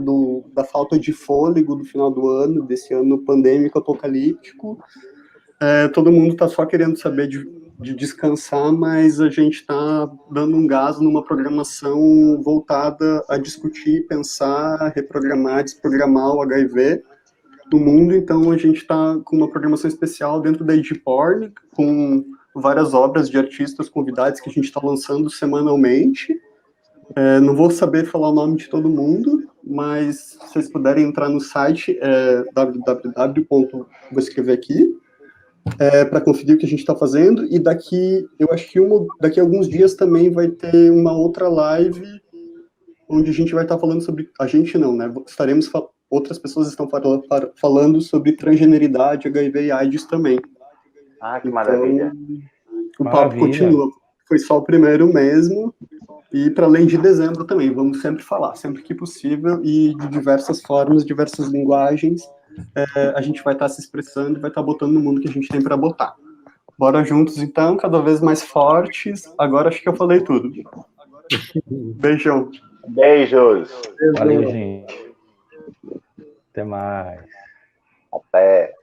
da falta de fôlego do final do ano, desse ano pandêmico apocalíptico, todo mundo está só querendo saber de descansar, mas a gente está dando um gás numa programação voltada a discutir, pensar, reprogramar, desprogramar o HIV no mundo. Então a gente está com uma programação especial dentro da Ediporn, com várias obras de artistas convidados que a gente está lançando semanalmente. Não vou saber falar o nome de todo mundo, mas se vocês puderem entrar no site, www. Vou escrever aqui, para conferir o que a gente está fazendo, e eu acho que daqui a alguns dias também vai ter uma outra live, onde a gente vai estar falando sobre, a gente não, né, outras pessoas estão falando sobre transgeneridade, HIV e AIDS também. Que maravilha. O papo continua, foi só o primeiro mesmo, e para além de dezembro também, vamos sempre falar, sempre que possível, e de diversas formas, diversas linguagens, a gente vai estar se expressando e vai estar botando no mundo que a gente tem para botar. Bora juntos, então, cada vez mais fortes. Agora acho que eu falei tudo. Beijão. Beijos. Valeu, gente. Até mais. Até.